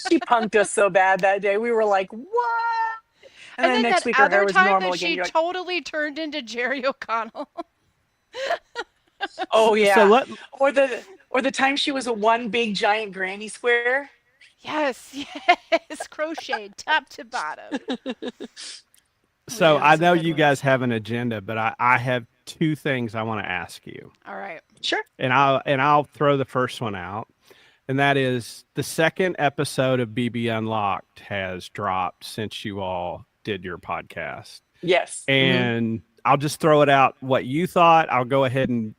She punked us so bad that day. We were like, "What?" And And then then next that week her hair other was time normal that again. she You're like, totally turned into Jerry O'Connell. "Oh yeah." So let Or the time she was a one big giant granny square. Yes, yes, crocheted top to bottom. so Yeah, I some know good you ones. guys have an agenda, but I have two things I want to ask you. All right. Sure. And I'll throw the first one out. And that is the second episode of BB Unlocked has dropped since you all did your podcast. Yes. And I'll just throw it out what you thought. I'll go ahead and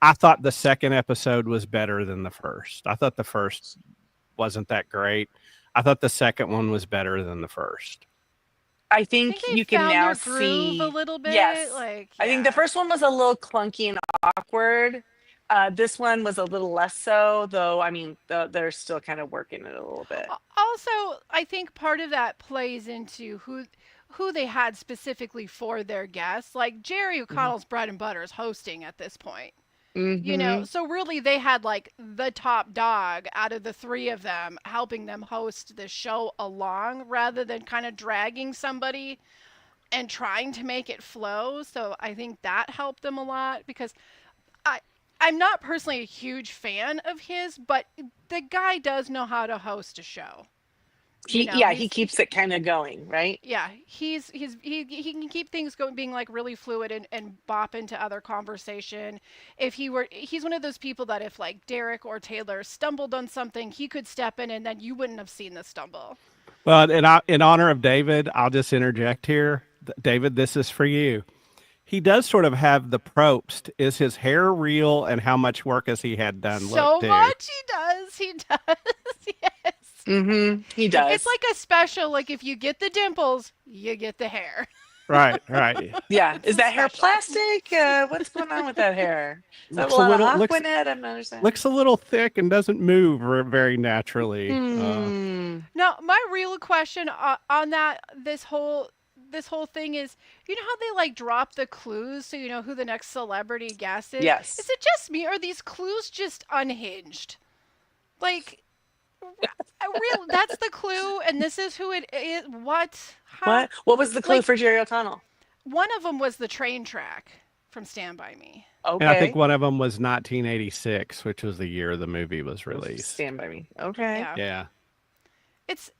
I thought the second episode was better than the first. I thought the first wasn't that great. I thought the second one was better than the first. I I think think they you can found now their groove see. a little bit. Yes. Like, I think the yeah. first one was a little clunky and awkward. This one was a little less so, though. I mean, they're still kind of working it a little bit. Also, I think part of that plays into who they had specifically for their guests. Like Jerry O'Connell's bread and butter is hosting at this point. You know, Mhm. so really they had like the top dog out of the three of them helping them host the show along rather than kind of dragging somebody and trying to make it flow. So I think that helped them a lot because I I'm not personally a huge fan of his, but the guy does know how to host a show. You know, He keeps it kind of going, right? yeah, he can keep things going, being like really fluid and bop into other conversation. He's one of those people that if like Derek or Taylor stumbled on something, he could step in and then you wouldn't have seen the stumble. Well, in honor of David, I'll just interject here. David, this is for you. He does sort of have the Probst. Is his hair real, and how much work has he had done? So Look, dude. much he does. Yes. He does. It's like a special, like if you get the dimples, you get the hair. Right, right. Yeah. Is that hair special. plastic? What's going on with that hair? Is that Looks a a lot little- of looks- aqua in it? I'm not understanding. Looks a little thick and doesn't move very naturally. Hmm. Now, my real question on that this whole thing is, you know how they like drop the clues so you know who the next celebrity guest is? Yes. Is it just me or are these clues just unhinged? Like that's the clue and this is who it is. What? How? What was the clue Like- for Jerry O'Connell? One of them was the train track from Stand By Me. Okay. And I think one of them was 1986, which was the year the movie was released. Stand by me. Okay. Yeah. Yeah.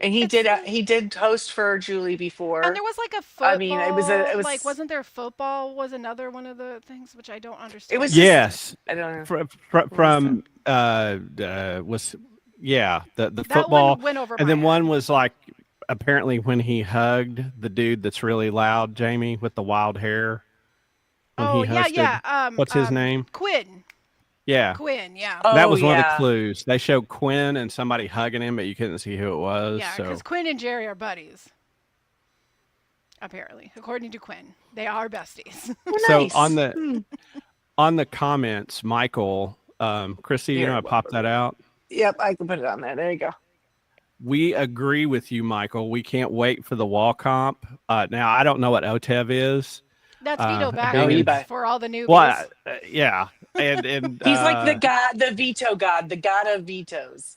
And he it's- did host for Julie before. And there was like a football. I mean, it was like wasn't there football was another one of the things which I don't understand. It was just- Yes. I don't know. From was yeah, the that football. one went over And my then head. one was like apparently when he hugged the dude that's really loud, Jamie, with the wild hair. When Oh he yeah, hosted. yeah. What's his name? Quinn. Yeah. Quinn. Yeah. That Oh, was one of the yeah. clues. They showed Quinn and somebody hugging him, but you couldn't see who it was. Yeah, so because Quinn and Jerry are buddies. Apparently, according to Quinn, they are besties. So Nice. on the comments, Michael, Chrissy, you Here, know, I popped that out. Yep, I can put it on there. There you go. We agree with you, Michael. We can't wait for the wall comp. Now I don't know what OTEV is. That's Vito being- Baggins for all the newbies. Well, yeah, and He's like the god, the veto god, the god of vetoes.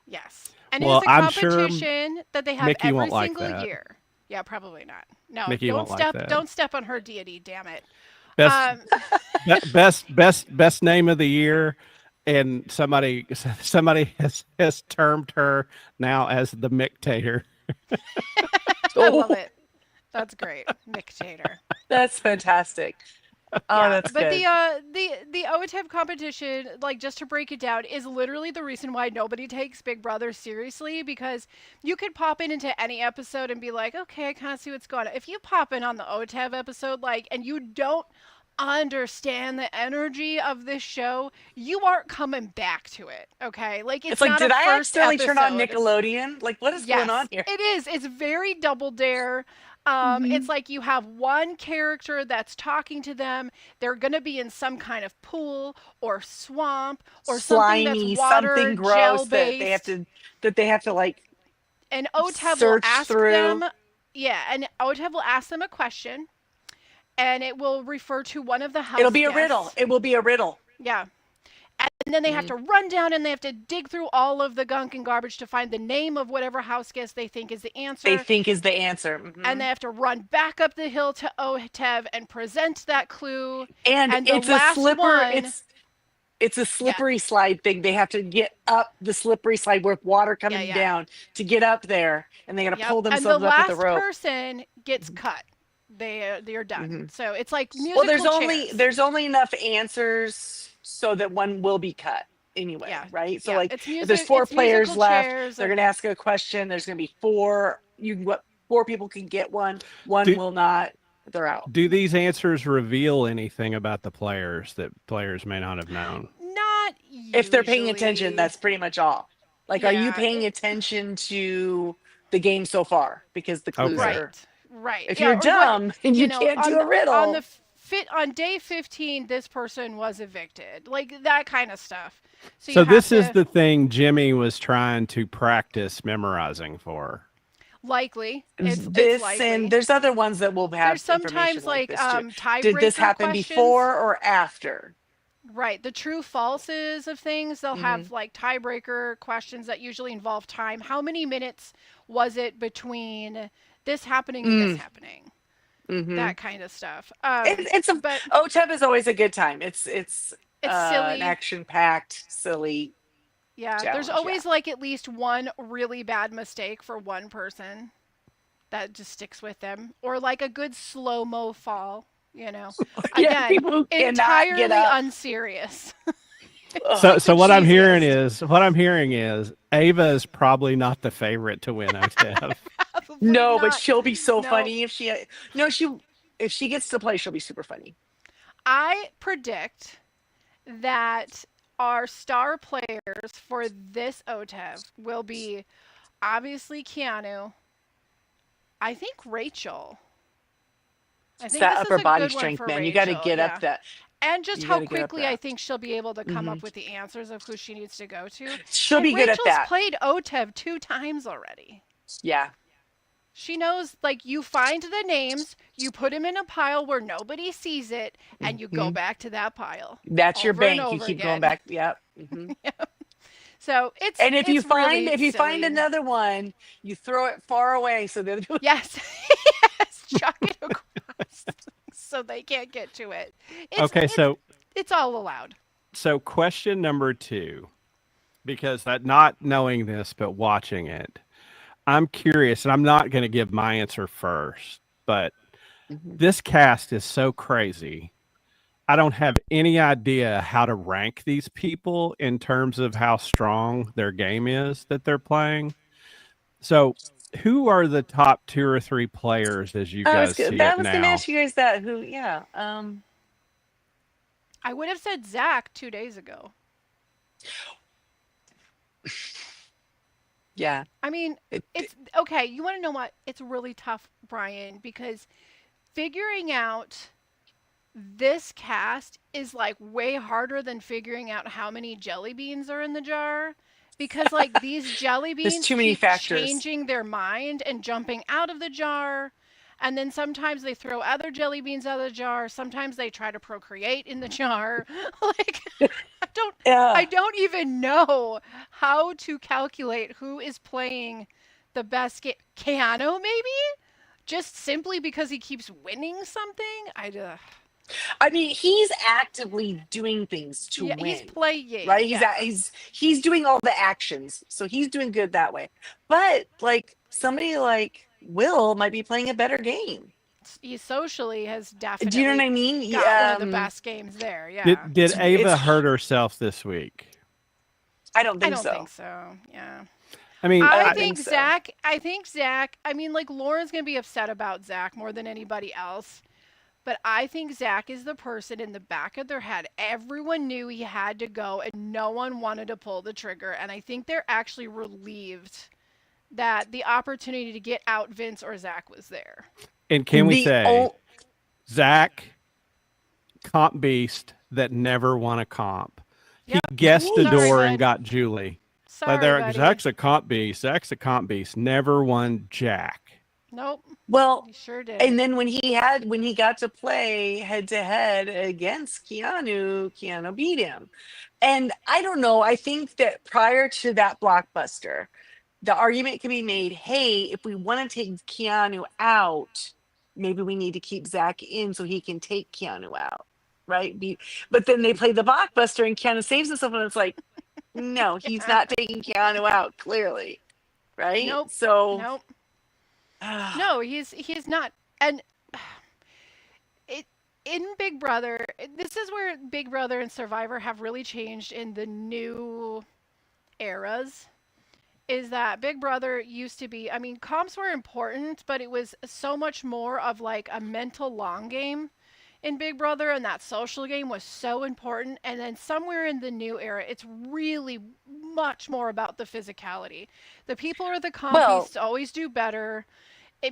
Yes, and Well, it's a I'm sure competition that they have Mickey every won't like single that. year. Yeah, probably not. No, Mickey don't won't like step, that. don't step on her deity. Damn it. best best name of the year, and somebody has termed her now as the Mictator. I love it. That's great. Nick Tater. That's fantastic. Oh, Yeah, that's but good. the OTEV competition, like just to break it down, is literally the reason why nobody takes Big Brother seriously because you could pop in into any episode and be like, okay, I kind of see what's going on. If you pop in on the OTEV episode, like, and you don't understand the energy of this show, you aren't coming back to it. Okay, like It's it's like, not a did I first accidentally turn on episode. Nickelodeon? Like, what is going on Yes, here? it is. It's very Double Dare. It's Hmm. like you have one character that's talking to them. They're going to be in some kind of pool or swamp or something that's Slimy, water something gross gel that they have based. to like And OTEV will search ask through. them, yeah, and OTEV will ask them a question and it will refer to one of the It'll house be a riddle. guests. It will be a riddle. Yeah. And then they have Hmm. to run down and they have to dig through all of the gunk and garbage to find the name of whatever house guest they think is the They answer. think is the answer. And Hmm. they have to run back up the hill to OTEV and present that clue. And And the it's a last slipper. one, It's a yeah, slippery slide thing. They have to get up the slippery slide with water yeah, coming yeah, down to get up there, and they got to yep. pull And the themselves up with the last rope. person gets cut. They're done. Hmm. So it's like Well, there's musical only chairs. there's only enough answers so that one will be cut anyway, Yeah, right? So yeah. like if there's four It's players musical left, chairs they're gonna and ask a question. There's gonna be four. What four people can get one. One Do will not. They're out. do these answers reveal anything about the players that players may not have known? not If they're paying attention, usually. that's pretty much all. Like, are you Yeah, paying attention to the game so far? Because the clues Okay. are. right. If Yeah, you're or what dumb and you can't do a on the riddle, fit on day 15 this person was evicted. Like that kind of stuff. So you So have this is to the thing Jimmy was trying to practice memorizing for. likely it's this and likely. there's other ones that will have There's information sometimes like like this too. Did this tiebreaker happen questions. before or after? Right, the true falses of things, they'll Hmm. have like tiebreaker questions that usually involve time. How many minutes was it between this happening and this Mm. happening? Hmm. That kind of stuff. It's a But OTEP is always a good time. It's it's an silly. action packed, silly Yeah, there's challenge. Yeah. always like at least one really bad mistake for one person that just sticks with them, or like a good slow mo fall. You know, Yeah, again, people who cannot get entirely up. unserious. So Oh, so what I'm hearing Jesus. is Ava is probably not the favorite to win OTEV. Probably No, but not. she'll be so No, funny if she. No, she. If she gets to play, she'll be super funny. I predict that our star players for this OTEV will be obviously Keanu. I think Rachel. I It's think that this upper is a body good one strength, for man. You got to Rachel. get up Yeah. that. And just You how got to get up quickly I that. think she'll be able to come Hmm. up with the answers of who she needs to go to. She'll And be good at Rachel's that. played OTEV 2 times already. Yeah. She knows, like, you find the names, you put them in a pile where nobody sees it, and you go Mhm. back to that pile That's your over and bank. You over keep going again. back. Yep. Hmm. So it's And if you it's find really if you find silly. another one, you throw it far away so the other people. Yes, yes, chuck it across so they can't get to it. It's Okay, it's it's all allowed. so question number 2, because that not knowing this but watching it, I'm curious, and I'm not going to give my answer first, but Mhm. this cast is so crazy. I don't have any idea how to rank these people in terms of how strong their game is that they're playing. So, who are the top 2 or 3 players as you guys see I it was gonna now? ask you guys that. Who? Yeah. I would have said Zach 2 days ago. Yeah. I mean, It, it's okay. You want to know what? It's really tough, Brian, because figuring out this cast is like way harder than figuring out how many jelly beans are in the jar because like these jelly there's beans too many keep factors. changing their mind and jumping out of the jar, and then sometimes they throw other jelly beans out of the jar, sometimes they try to procreate in the jar. Like I Yeah. don't even know how to calculate who is playing the best game. Keanu maybe, just simply because he keeps winning something. I mean, he's actively doing things to Yeah, he's win, playing. right? Yeah. He's doing all the actions, so he's doing good that way. But like somebody like Will might be playing a better game. He socially has definitely Do you know what I mean? got one of the best games there. Yeah. Did Ava it's- hurt herself this week? I don't I think don't so. think so. Yeah. I mean, I don't think think so. Zach. I think Zach. I mean, like Lauren's gonna be upset about Zach more than anybody else, but I think Zach is the person in the back of their head. Everyone knew he had to go, and no one wanted to pull the trigger. And I think they're actually relieved that the opportunity to get out Vince or Zach was there. and can we The say o- Zach, comp beast that never won a comp? Yep. He guessed the Sorry, door bud. and got Julie. Sorry, buddy. Zach's a comp beast. Zach's a comp beast. Never won Jack. Nope. Well, He sure did. and then when he got to play head to head against Keanu beat him. And I don't know, I think that prior to that blockbuster, the argument can be made, hey, if we want to take Keanu out, maybe we need to keep Zach in so he can take Keanu out. Right. But then they play the blockbuster and Keanu saves himself, and it's like, no, he's not taking Keanu out, clearly. Right. Nope. So Nope. No, he's not. And in Big Brother, this is where Big Brother and Survivor have really changed in the new eras. Is that Big Brother used to be, I mean, comps were important, but it was so much more of like a mental long game in Big Brother, and that social game was so important. And then somewhere in the new era, it's really much more about the physicality. The people or the Well- compies always do better.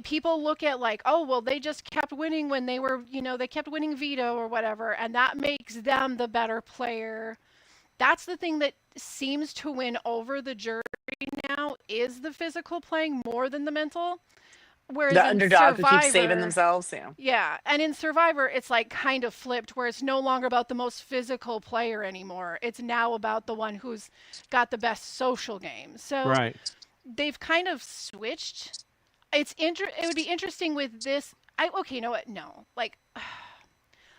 People look at like, oh, well, they just kept winning when they were, they kept winning veto or whatever, and that makes them the better player. That's the thing that seems to win over the jury now, is the physical playing more than the mental. Whereas the in underdog who keeps saving Survivor- themselves. Yeah. Yeah, and in Survivor, it's like kind of flipped, where it's no longer about the most physical player anymore. It's now about the one who's got the best social game. So Right. they've kind of switched. It would be interesting with this. Okay, you know what? No, like,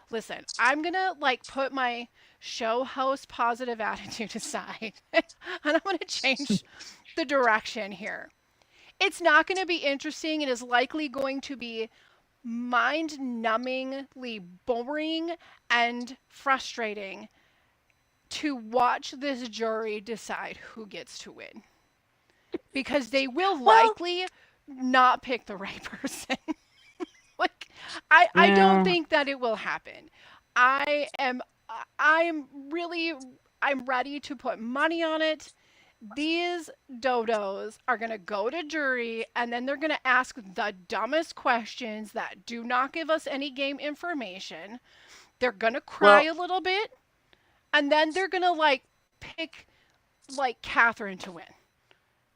listen, I'm gonna like put my show host positive attitude aside, and I'm gonna change the direction here. It's not going to be interesting. It is likely going to be mind-numbingly boring and frustrating to watch this jury decide who gets to win. Because they will likely not pick the right person. Like, I don't think that it will happen. I'm ready to put money on it. These dodos are going to go to jury, and then they're going to ask the dumbest questions that do not give us any game information. They're going to cry a little bit, and then they're going to like pick like Catherine to win.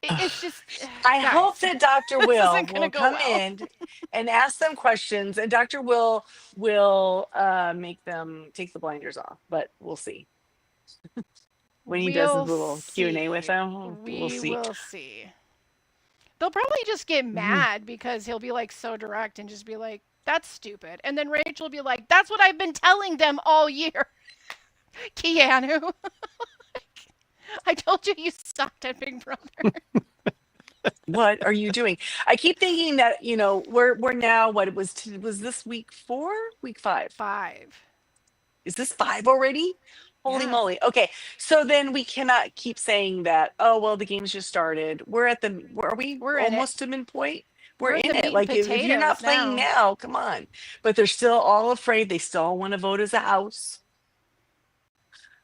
It's just I guys, hope that Dr. Will isn't gonna will go come well. in and ask them questions, and Dr. Will make them take the blinders off, but we'll see. When he does his little Q&A with them, we'll see. We will see. They'll probably just get mad because he'll be like so direct and just be like, "That's stupid," and then Rachel will be like, "That's what I've been telling them all year." Keanu, I told you sucked at Big Brother. What are you doing? I keep thinking that, we're now, what it was this week 4, week 5? 5. Is this 5 already? Holy Yeah. moly. Okay. So then we cannot keep saying that, oh, well, the game's just started. We're in almost to midpoint? We're We're in at the meat it. and Like, if you're not potatoes playing now, come on. But they're still all afraid. They still want to vote as a house.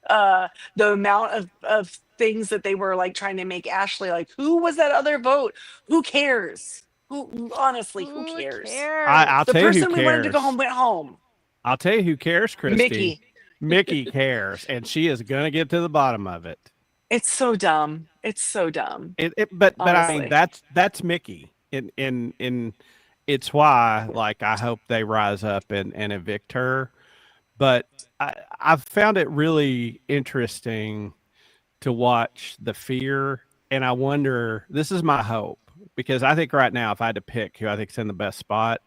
The amount of things that they were like trying to make Ashley, like, who was that other vote? Who cares? Honestly, who cares? I'll The tell you person who we wanted to cares. go home went home. I'll tell you who cares, Christy. Mickey. Mickey cares, and she is going to get to the bottom of it. It's so dumb. It's so dumb. But I mean, Honestly. that's Mickey. In it's why, like, I hope they rise up and evict her. But I've found it really interesting to watch the fear, and I wonder. This is my hope, because I think right now, if I had to pick who I think's in the best spot,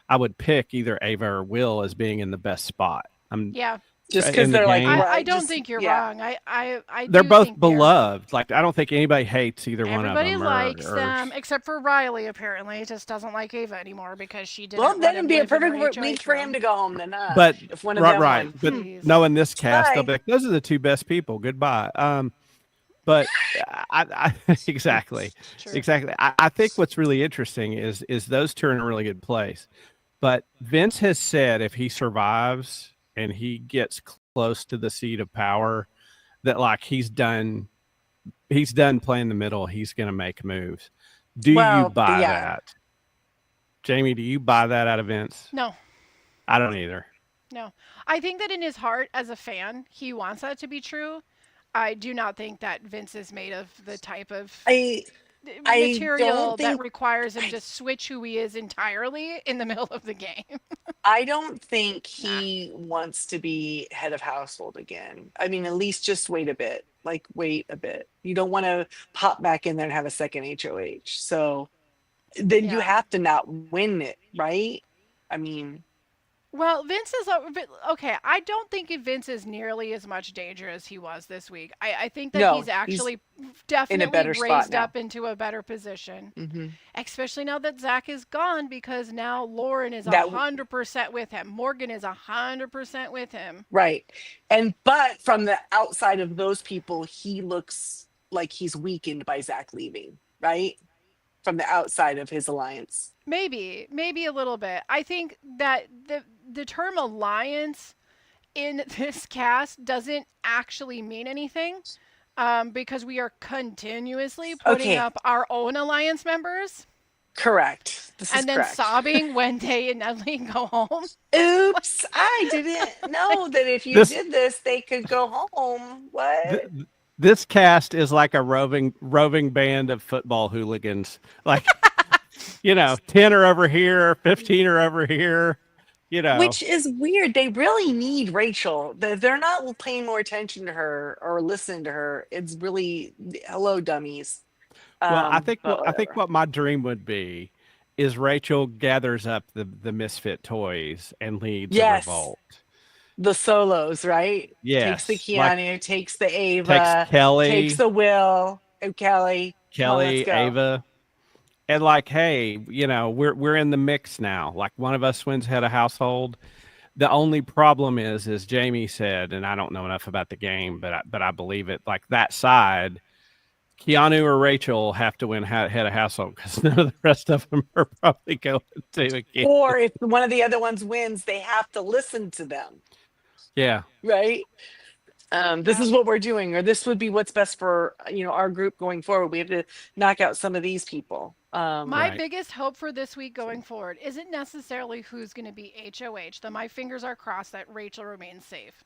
I would pick either Ava or Will as being in the best spot. Yeah. Just in because the they're like, game. I right, don't just think you're yeah. wrong. I They're do both think they're beloved. Like I don't think anybody hates either one of everybody them. likes them except for Riley. Apparently, just doesn't like Ava anymore because she didn't Well, let then him it'd be a live in her perfect week HOH for him room. to go home. Then, but if one of them right. won. But Please. knowing this cast, they'll Bye. be like, those are the two best people. Goodbye. But exactly, True. exactly. I think what's really interesting is those two are in a really good place. But Vince has said if he survives and he gets close to the seat of power, that like he's done playing the middle. He's going to make moves. Do you Well, buy yeah. that, Jamie? Do you buy that out of Vince? No, I don't either. no. I think that in his heart, as a fan, he wants that to be true. I do not think that Vince is made of the type of I material don't that think requires him to switch who he is entirely in the middle of the game. I don't think Nah. he wants to be head of household again. I mean, at least just wait a bit. Like, wait a bit. You don't want to pop back in there and have a second HOH. So then you Yeah. have to not win it, right? I mean, Well, Vince is okay. I don't think Vince is nearly as much danger as he was this week. I think that no, he's he's actually in a definitely better spot raised now. up into a better position, hmm especially now that Zach is gone because now Lauren is That 100% with him. Morgan is 100% with him. right. But from the outside of those people, he looks like he's weakened by Zach leaving, right? From the outside of his alliance. Maybe a little bit. I think that the term alliance in this cast doesn't actually mean anything. Because we are continuously putting Okay, up our own alliance members correct. This is and then correct. sobbing when they and Natalie go home. Oops, I didn't know that if you This did this, they could go home. What? th- this cast is like a roving band of football hooligans. Like 10 are over here, 15 are over here. Which is weird. They really need Rachel. They're not paying more attention to her or listening to her. It's really hello, dummies. Well, I think But whatever. what my dream would be is Rachel gathers up the misfit toys and leads a Yes, revolt. the solos, right? Takes the Yes, like Keanu, takes the takes Ava, takes Kelly, the Will. Oh, Kelly, come on, let's Kelly, go. Ava, and like, hey, we're in the mix now. Like one of us wins head of household. The only problem is Jamie said, and I don't know enough about the game, but I believe it. Like that side, Keanu or Rachel have to win head of household because none of the rest of them are probably going to again. Or if one of the other ones wins, they have to listen to them, Yeah, right? This Yeah. is what we're doing, or this would be what's best for our group going forward. We have to knock out some of these people. My Right. biggest hope for this week going forward isn't necessarily who's going to be HOH, though my fingers are crossed that Rachel remains safe.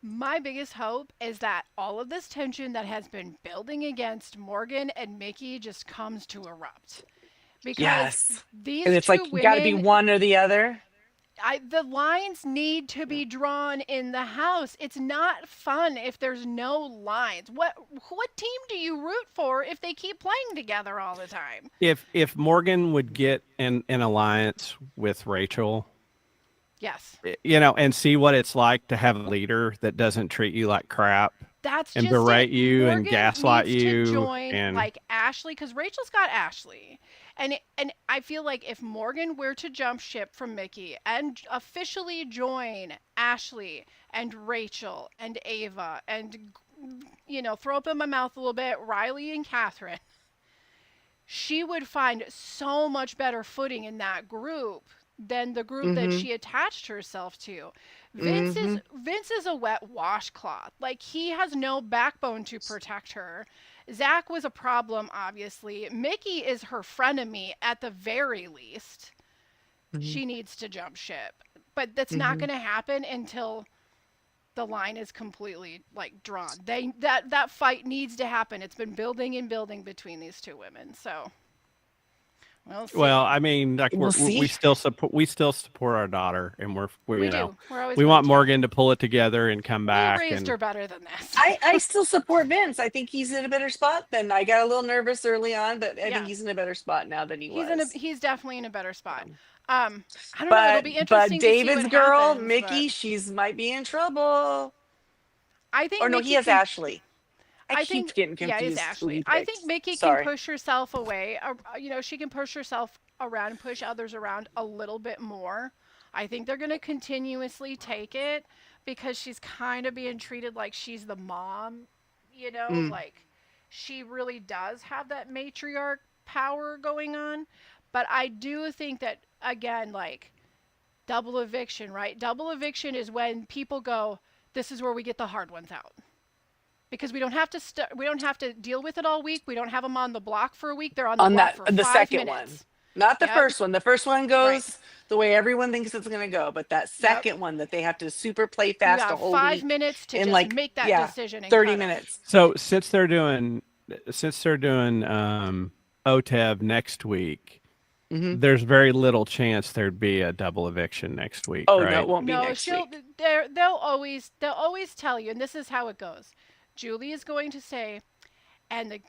My biggest hope is that all of this tension that has been building against Morgan and Mickey just comes to erupt. Because Yes, these and it's two like you got to be women, one or the other. the lines need to be drawn in the house. It's not fun if there's no lines. What team do you root for if they keep playing together all the time? if Morgan would get an alliance with Rachel, Yes. and see what it's like to have a leader that doesn't treat you like crap That's and just berate it. you and Morgan gaslight needs to you join and like Ashley because Rachel's got Ashley, and I feel like if Morgan were to jump ship from Mickey and officially join Ashley and Rachel and Ava and throw up in my mouth a little bit Riley and Catherine, she would find so much better footing in that group than the group that Mm-hmm. she attached herself to. Mm-hmm. Vince is a wet washcloth. Like he has no backbone to protect her. Zach was a problem, obviously. Mickey is her frenemy at the very least. Mm-hmm. She needs to jump ship. But that's not Mm-hmm. going to happen until the line is completely like drawn. That fight needs to happen. It's been building and building between these two women. So we'll see. well, I mean, like We'll we see. still support our daughter, and We do. We're always we going want to. Morgan to pull it together and come We back. raised And her better than this. I still support Vince. I think he's in a better spot than I got a little nervous early on, but I Yeah. think he's in a better spot now than he was. He's definitely in a better spot. I don't know. It'll be But interesting to see David's what girl, happens. But Mickey, she's might be in trouble. I Or think no, he Mickey has can. Ashley. I I keep think, getting yeah, it's confused who Ashley. he I think picked. Mickey can Sorry. push herself away. She can push herself around and push others around a little bit more. I think they're going to continuously take it because she's kind of being treated like she's the mom, Mm. like she really does have that matriarch power going on. But I do think that, again, like double eviction, right? Double eviction is when people go, this is where we get the hard ones out because we don't have to deal with it all week. We don't have them on the block for a week. They're on the On block that for the five second one. minutes. Not the Yep. first one. The first one Right. goes the way everyone thinks it's gonna go, but that Yep. second one that they have to super play You fast a have whole 5 minutes week to in just like make that yeah, decision and 30 cut them. minutes. So since they're doing OTEV next week, Hmm. there's very little chance there'd be a double eviction next week, Oh no, it right? won't be No, next week. they'll always tell you, and this is how it goes. Julie is going to say, and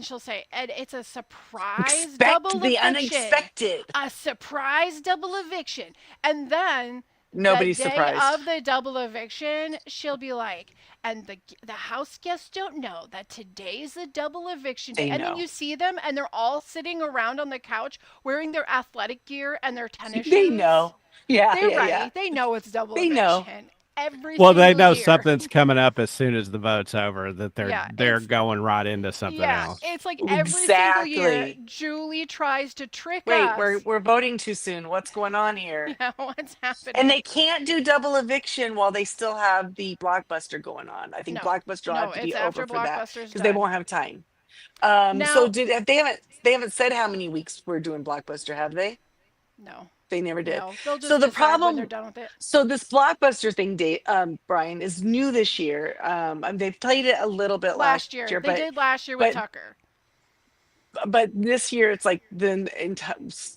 she'll say, and it's a surprise Expect double the eviction, unexpected. a surprise double eviction, and then the Nobody's day surprised. of the double eviction, she'll be like, and the house guests don't know that today's the double eviction day, They and then know. you see them, and they're all sitting around on the couch wearing their athletic gear and their tennis They shoes. know. Yeah, They're yeah, yeah. ready. They know it's double They know. eviction every Well, they single know year. something's coming up as soon as the vote's over, that they're Yeah, they're going right into something else. it's like every single year Exactly. Julie tries to trick Wait, we're us. we're voting too soon. What's going on here? Yeah, what's And happening? they can't do double eviction while they still have the blockbuster going on. I think No, blockbuster will have no, to be it's over after for that Blockbuster's because they done. won't have time. So Now, did if they haven't said how many weeks we're doing blockbuster, have they? no, They never did. no, they'll So just the decide when they're problem, done with it. so this blockbuster thing, Brian, is new this year. They've played it a little bit Last last year, year, they but did last year with but Tucker. but this year it's like the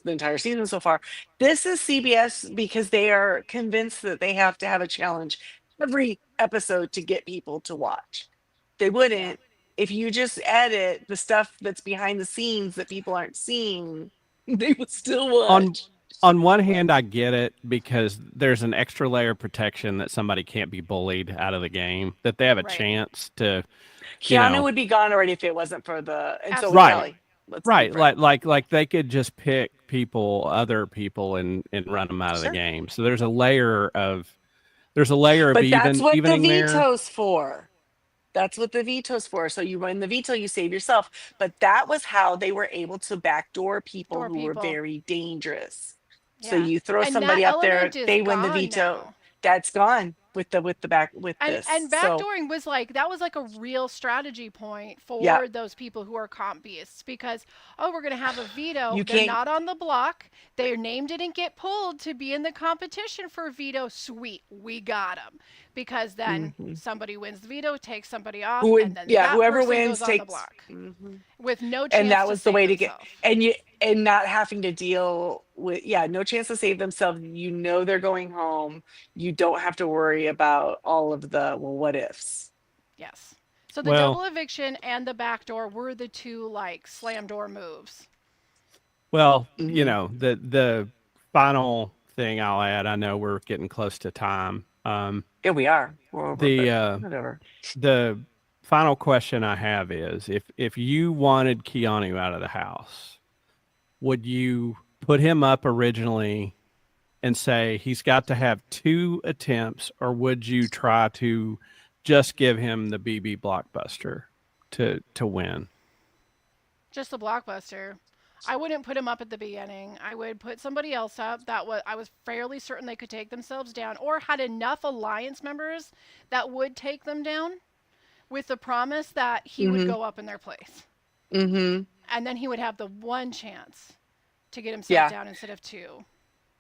entire season so far. This is CBS because they are convinced that they have to have a challenge every episode to get people to watch. They Yeah, wouldn't if you just edit the stuff that's behind the scenes that people aren't seeing, they would still On watch. on one hand, I get it because there's an extra layer of protection that somebody can't be bullied out of the game, that they have a right. chance to, you Keanu know, would be gone already if it wasn't for the, and so would right, Absolutely. Kelly. Let's be right, frank. like they could just pick other people, and run them out of the Sure. game. So there's a layer of But that's what the evening there. veto's for. That's what the veto's for. So you win the veto, you save yourself. But that was how they were able to backdoor people Door who were people. very dangerous. So Yeah, you throw and that somebody up element there, is they win the gone veto. now. That's gone with the back with And this. So backdooring was like that was like a real strategy point yeah, for those people who are comp beasts because we're gonna have a veto. you They're can't. not on the block. Their name didn't get pulled to be in the competition for veto. Sweet, we got them because then Mhm. somebody wins the veto, takes somebody off, Who and would, then yeah, that whoever person wins goes on the takes. block Mhm. with no And chance that to was the save way to get, themselves. and not having to deal with, yeah, no chance to save themselves. They're going home. You don't have to worry about all of the well what ifs. Yes. So the Well, double eviction and the backdoor were the two like slam door moves. well, Hmm. the final thing I'll add. I know we're getting close to time. Yeah, we are. We're over, The but uh, whatever. the final question I have is, if you wanted Keanu out of the house, would you put him up originally and say he's got to have two attempts, or would you try to just give him the BB blockbuster to win? Just the blockbuster. I wouldn't put him up at the beginning. I would put somebody else up that I was fairly certain they could take themselves down or had enough alliance members that would take them down with the promise that he would Hmm. go up in their place. Hmm. And then he would have the one chance to get himself Yeah, down instead of two.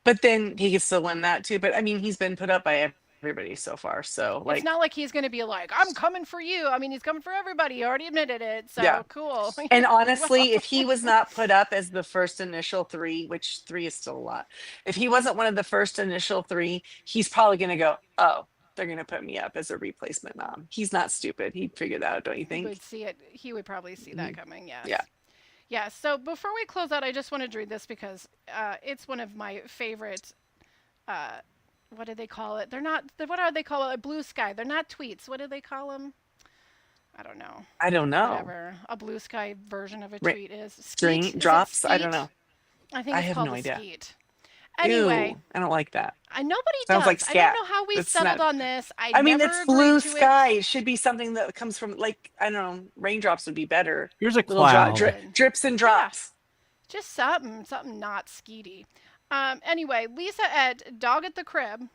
but then he could still win that too. But I mean, he's been put up by everybody so far. So It's like, not like he's going to be like, I'm coming for you. I mean, he's coming for everybody. He already admitted it. yeah. So cool. And Well, honestly, if he was not put up as the first initial three, which three is still a lot, if he wasn't one of the first initial three, he's probably going to go, oh, they're going to put me up as a replacement mom. He's not stupid. He'd figure that out, don't you he think? would see it. He would probably see that Mhm. coming. Yeah. Yes. Yeah, so before we close out, I just wanted to read this because it's one of my favorite. Uh, what do they call it? They're not. What are they call it? Blue sky. They're not tweets. What do they call them? I don't know. I don't know. Whatever a blue sky version of a Ra- tweet is. Skeet? String Is it drops? I don't skeet? know. I think I it's have called no a idea. skeet. Anyway, Ew, I don't like that. nobody Sounds like does. I don't scat. know how we It's settled not. on this. I I mean, never it's agreed blue to it. sky. It should be something that comes from, like, I don't know, raindrops would be better. Here's a Little cloud. Something. drips and Yeah, drops. just something not skeety. Anyway, Lisa at Dog at the Crib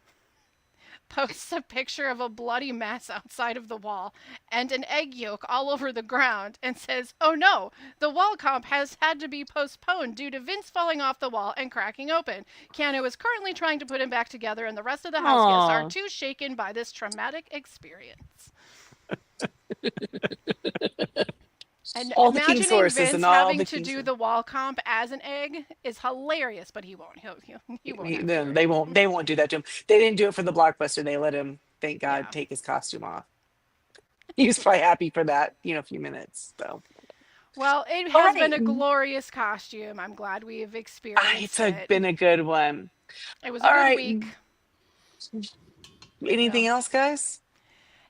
posts a picture of a bloody mess outside of the wall and an egg yolk all over the ground and says, "Oh no, the wall comp has had to be postponed due to Vince falling off the wall and cracking open. Keanu is currently trying to put him back together, and the rest of the house guests are Aw. too shaken by this traumatic experience." And All the king imagining sources Vince and all having the to king do sources. the wall comp as an egg is hilarious, but he won't. He won't have to No, worry. they won't do that to him. They didn't do it for the blockbuster. They let him, thank God, Yeah. take his costume off. He was probably happy for that, few minutes. So, Well, it all has been right. a glorious costume. I'm glad we have It's experienced it. been a good one. It was a All good right. week. Anything So else, guys?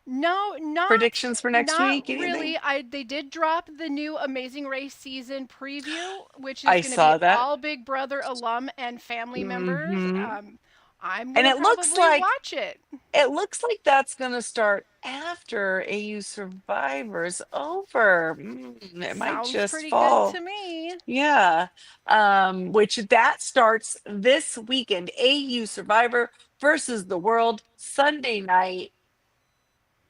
no, Predictions for next not week? Anything? really. They did drop the new Amazing Race season preview, which is I going to be saw that. all Big Brother alum and family members. Hmm. I'm And gonna it looks probably like watch it. that's gonna start after AU Survivor's over. It might Sounds just pretty good to fall. me. Yeah. Which that starts this weekend. AU Survivor versus the World Sunday night.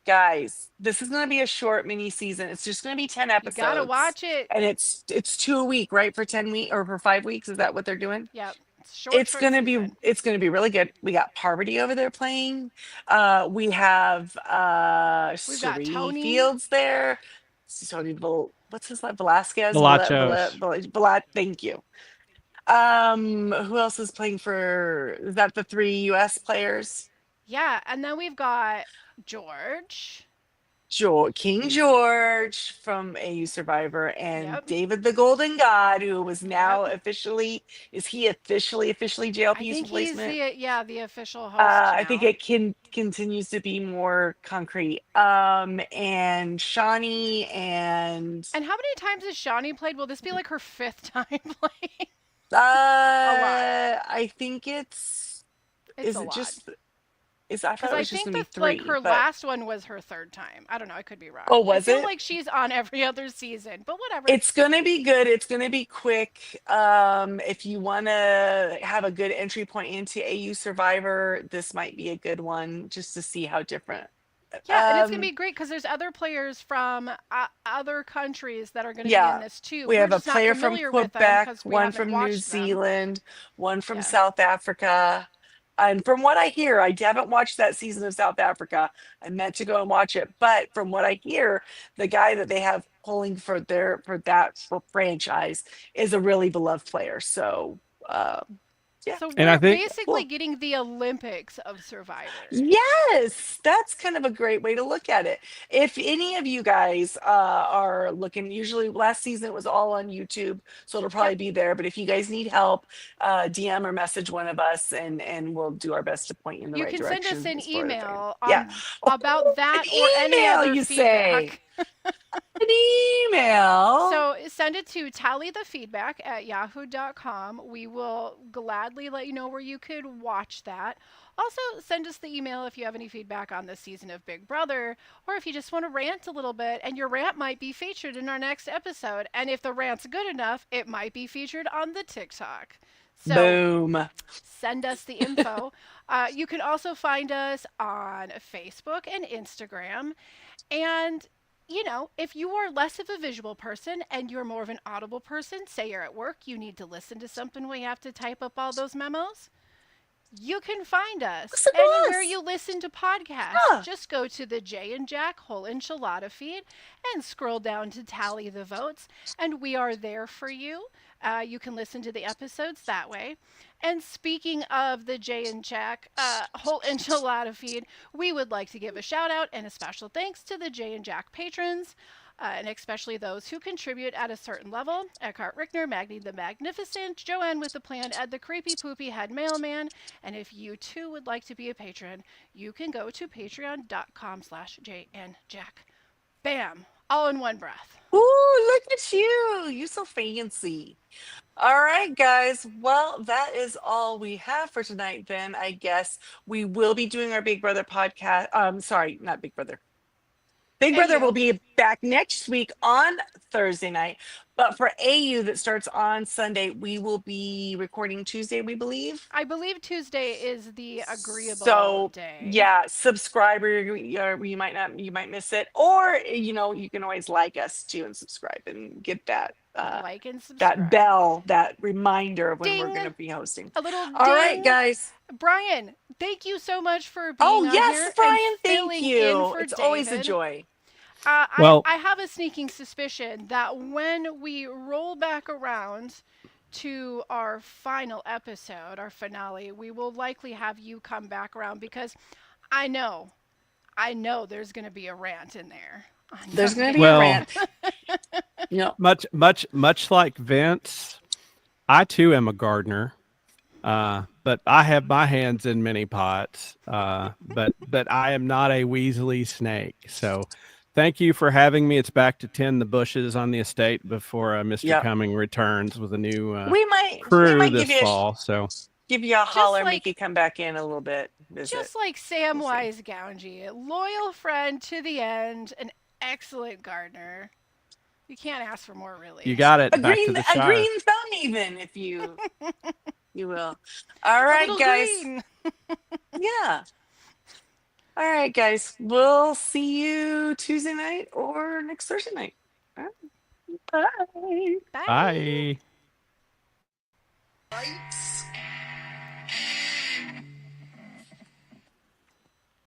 Guys, this is gonna be a short mini season. It's just gonna be 10 You gotta episodes. watch it. And it's 2 a week, right? For 10 week or for 5 weeks. Is that what they're doing? Yep. It's It's short gonna be season. it's gonna be really good. We got Parvati over there playing. We have We've got Sheree Tony. Fields there. Tony what's his name? Velasquez. Velachos. Thank you. Who else is playing for, is that the 3 US players? Yeah, and then we've got George. King George from AU Survivor, and Yep. David the Golden God, who was now Yep. officially, is he officially I JLP's think he's replacement? the official host I think now. it continues to be more concrete. And Shawnee and And how many times has Shawnee played? Will this be like her 5th time playing? I think it's, It's is a it lot. just, I Because thought it I was just think gonna be that like 3, her but last one was her 3rd time. I don't know. I could be wrong. oh, I was feel it? like she's on every other season, but whatever. It's gonna be good. It's gonna be quick. If you wanna have a good entry point into AU Survivor, this might be a good one just to see how different. Yeah, and it's gonna Um, be great because there's other players from other countries that are gonna be in yeah, this too. we We're have a just not player from familiar with them Quebec, because we one haven't from New watched them. Zealand, one from Yeah. South Africa. And from what I hear, I haven't watched that season of South Africa. I meant to go and watch it, but from what I hear, the guy that they have pulling for for franchise is a really beloved player. So, yeah. So And I we're think basically Cool. getting the Olympics of Survivor. Yes, that's kind of a great way to look at it. If any of you guys are looking, usually last season it was all on YouTube, so it'll probably Yep. be there. But if you guys need help, DM or message one of us, and we'll do our best to point you in the You right can send us direction an as far as I can. email Yeah. about that An or any email, other you say? feedback. An email. So send it to tallythefeedback@yahoo.com. We will gladly let you know where you could watch that. Also, send us the email if you have any feedback on this season of Big Brother, or if you just want to rant a little bit, and your rant might be featured in our next episode. And if the rant's good enough, it might be featured on the TikTok. So Boom. send us the info. You can also find us on Facebook and Instagram. And, if you are less of a visual person and you're more of an audible person, say you're at work, you need to listen to something where you have to type up all those memos, you can find us Listen to anywhere us. you listen to podcasts. Yeah. Just go to the Jay and Jack Whole Enchilada feed and scroll down to Tally the Votes, and we are there for you. You can listen to the episodes that way. And speaking of the Jay and Jack Whole Enchilada feed, we would like to give a shout out and a special thanks to the Jay and Jack patrons. and especially those who contribute at a certain level. Eckhart Rickner, Magni the Magnificent, Joanne with the Plan, Ed the Creepy Poopy Head Mailman. And if you too would like to be a patron, you can go to patreon.com/JNJack. Bam! All in one breath. Ooh, look at you. You so fancy. All right, guys. Well, that is all we have for tonight. Then I guess we will be doing our Big Brother podcast. Sorry, not Big Brother. Big Brother AU. will be back next week on Thursday night. But for AU that starts on Sunday, we will be recording Tuesday, we believe. I believe Tuesday is the agreeable So day. yeah, subscriber, you might miss it, or you can always like us too and subscribe and get that Like and subscribe. that bell, that reminder of when we're Ding. going to be hosting. A little All right, ding. guys. Brian, thank you so much for being Oh on yes, here Brian, and thank filling you. in for It's always a David. joy. Well- I have a sneaking suspicion that when we roll back around to our final episode, our finale, we will likely have you come back around because I know there's going to be a rant in there. There's going to be Well- a rant. Much like Vince, I too am a gardener, but I have my hands in many pots. But I am not a Weasley snake. So, thank you for having me. It's back to tend the bushes on the estate before Mr. Yep. Cumming returns with a new we might crew give this you fall. So, give you a holler, like- make you come back in a little bit. Visit. Just like Samwise Gamgee, loyal friend to the end, an excellent gardener. You can't ask for more, really. you got it. a Back to green the a Shire. green thumb, even if you will. All A right, little guys. green. Yeah. All right, guys. We'll see you Tuesday night or next Thursday night. All right. Bye. Bye. Lights.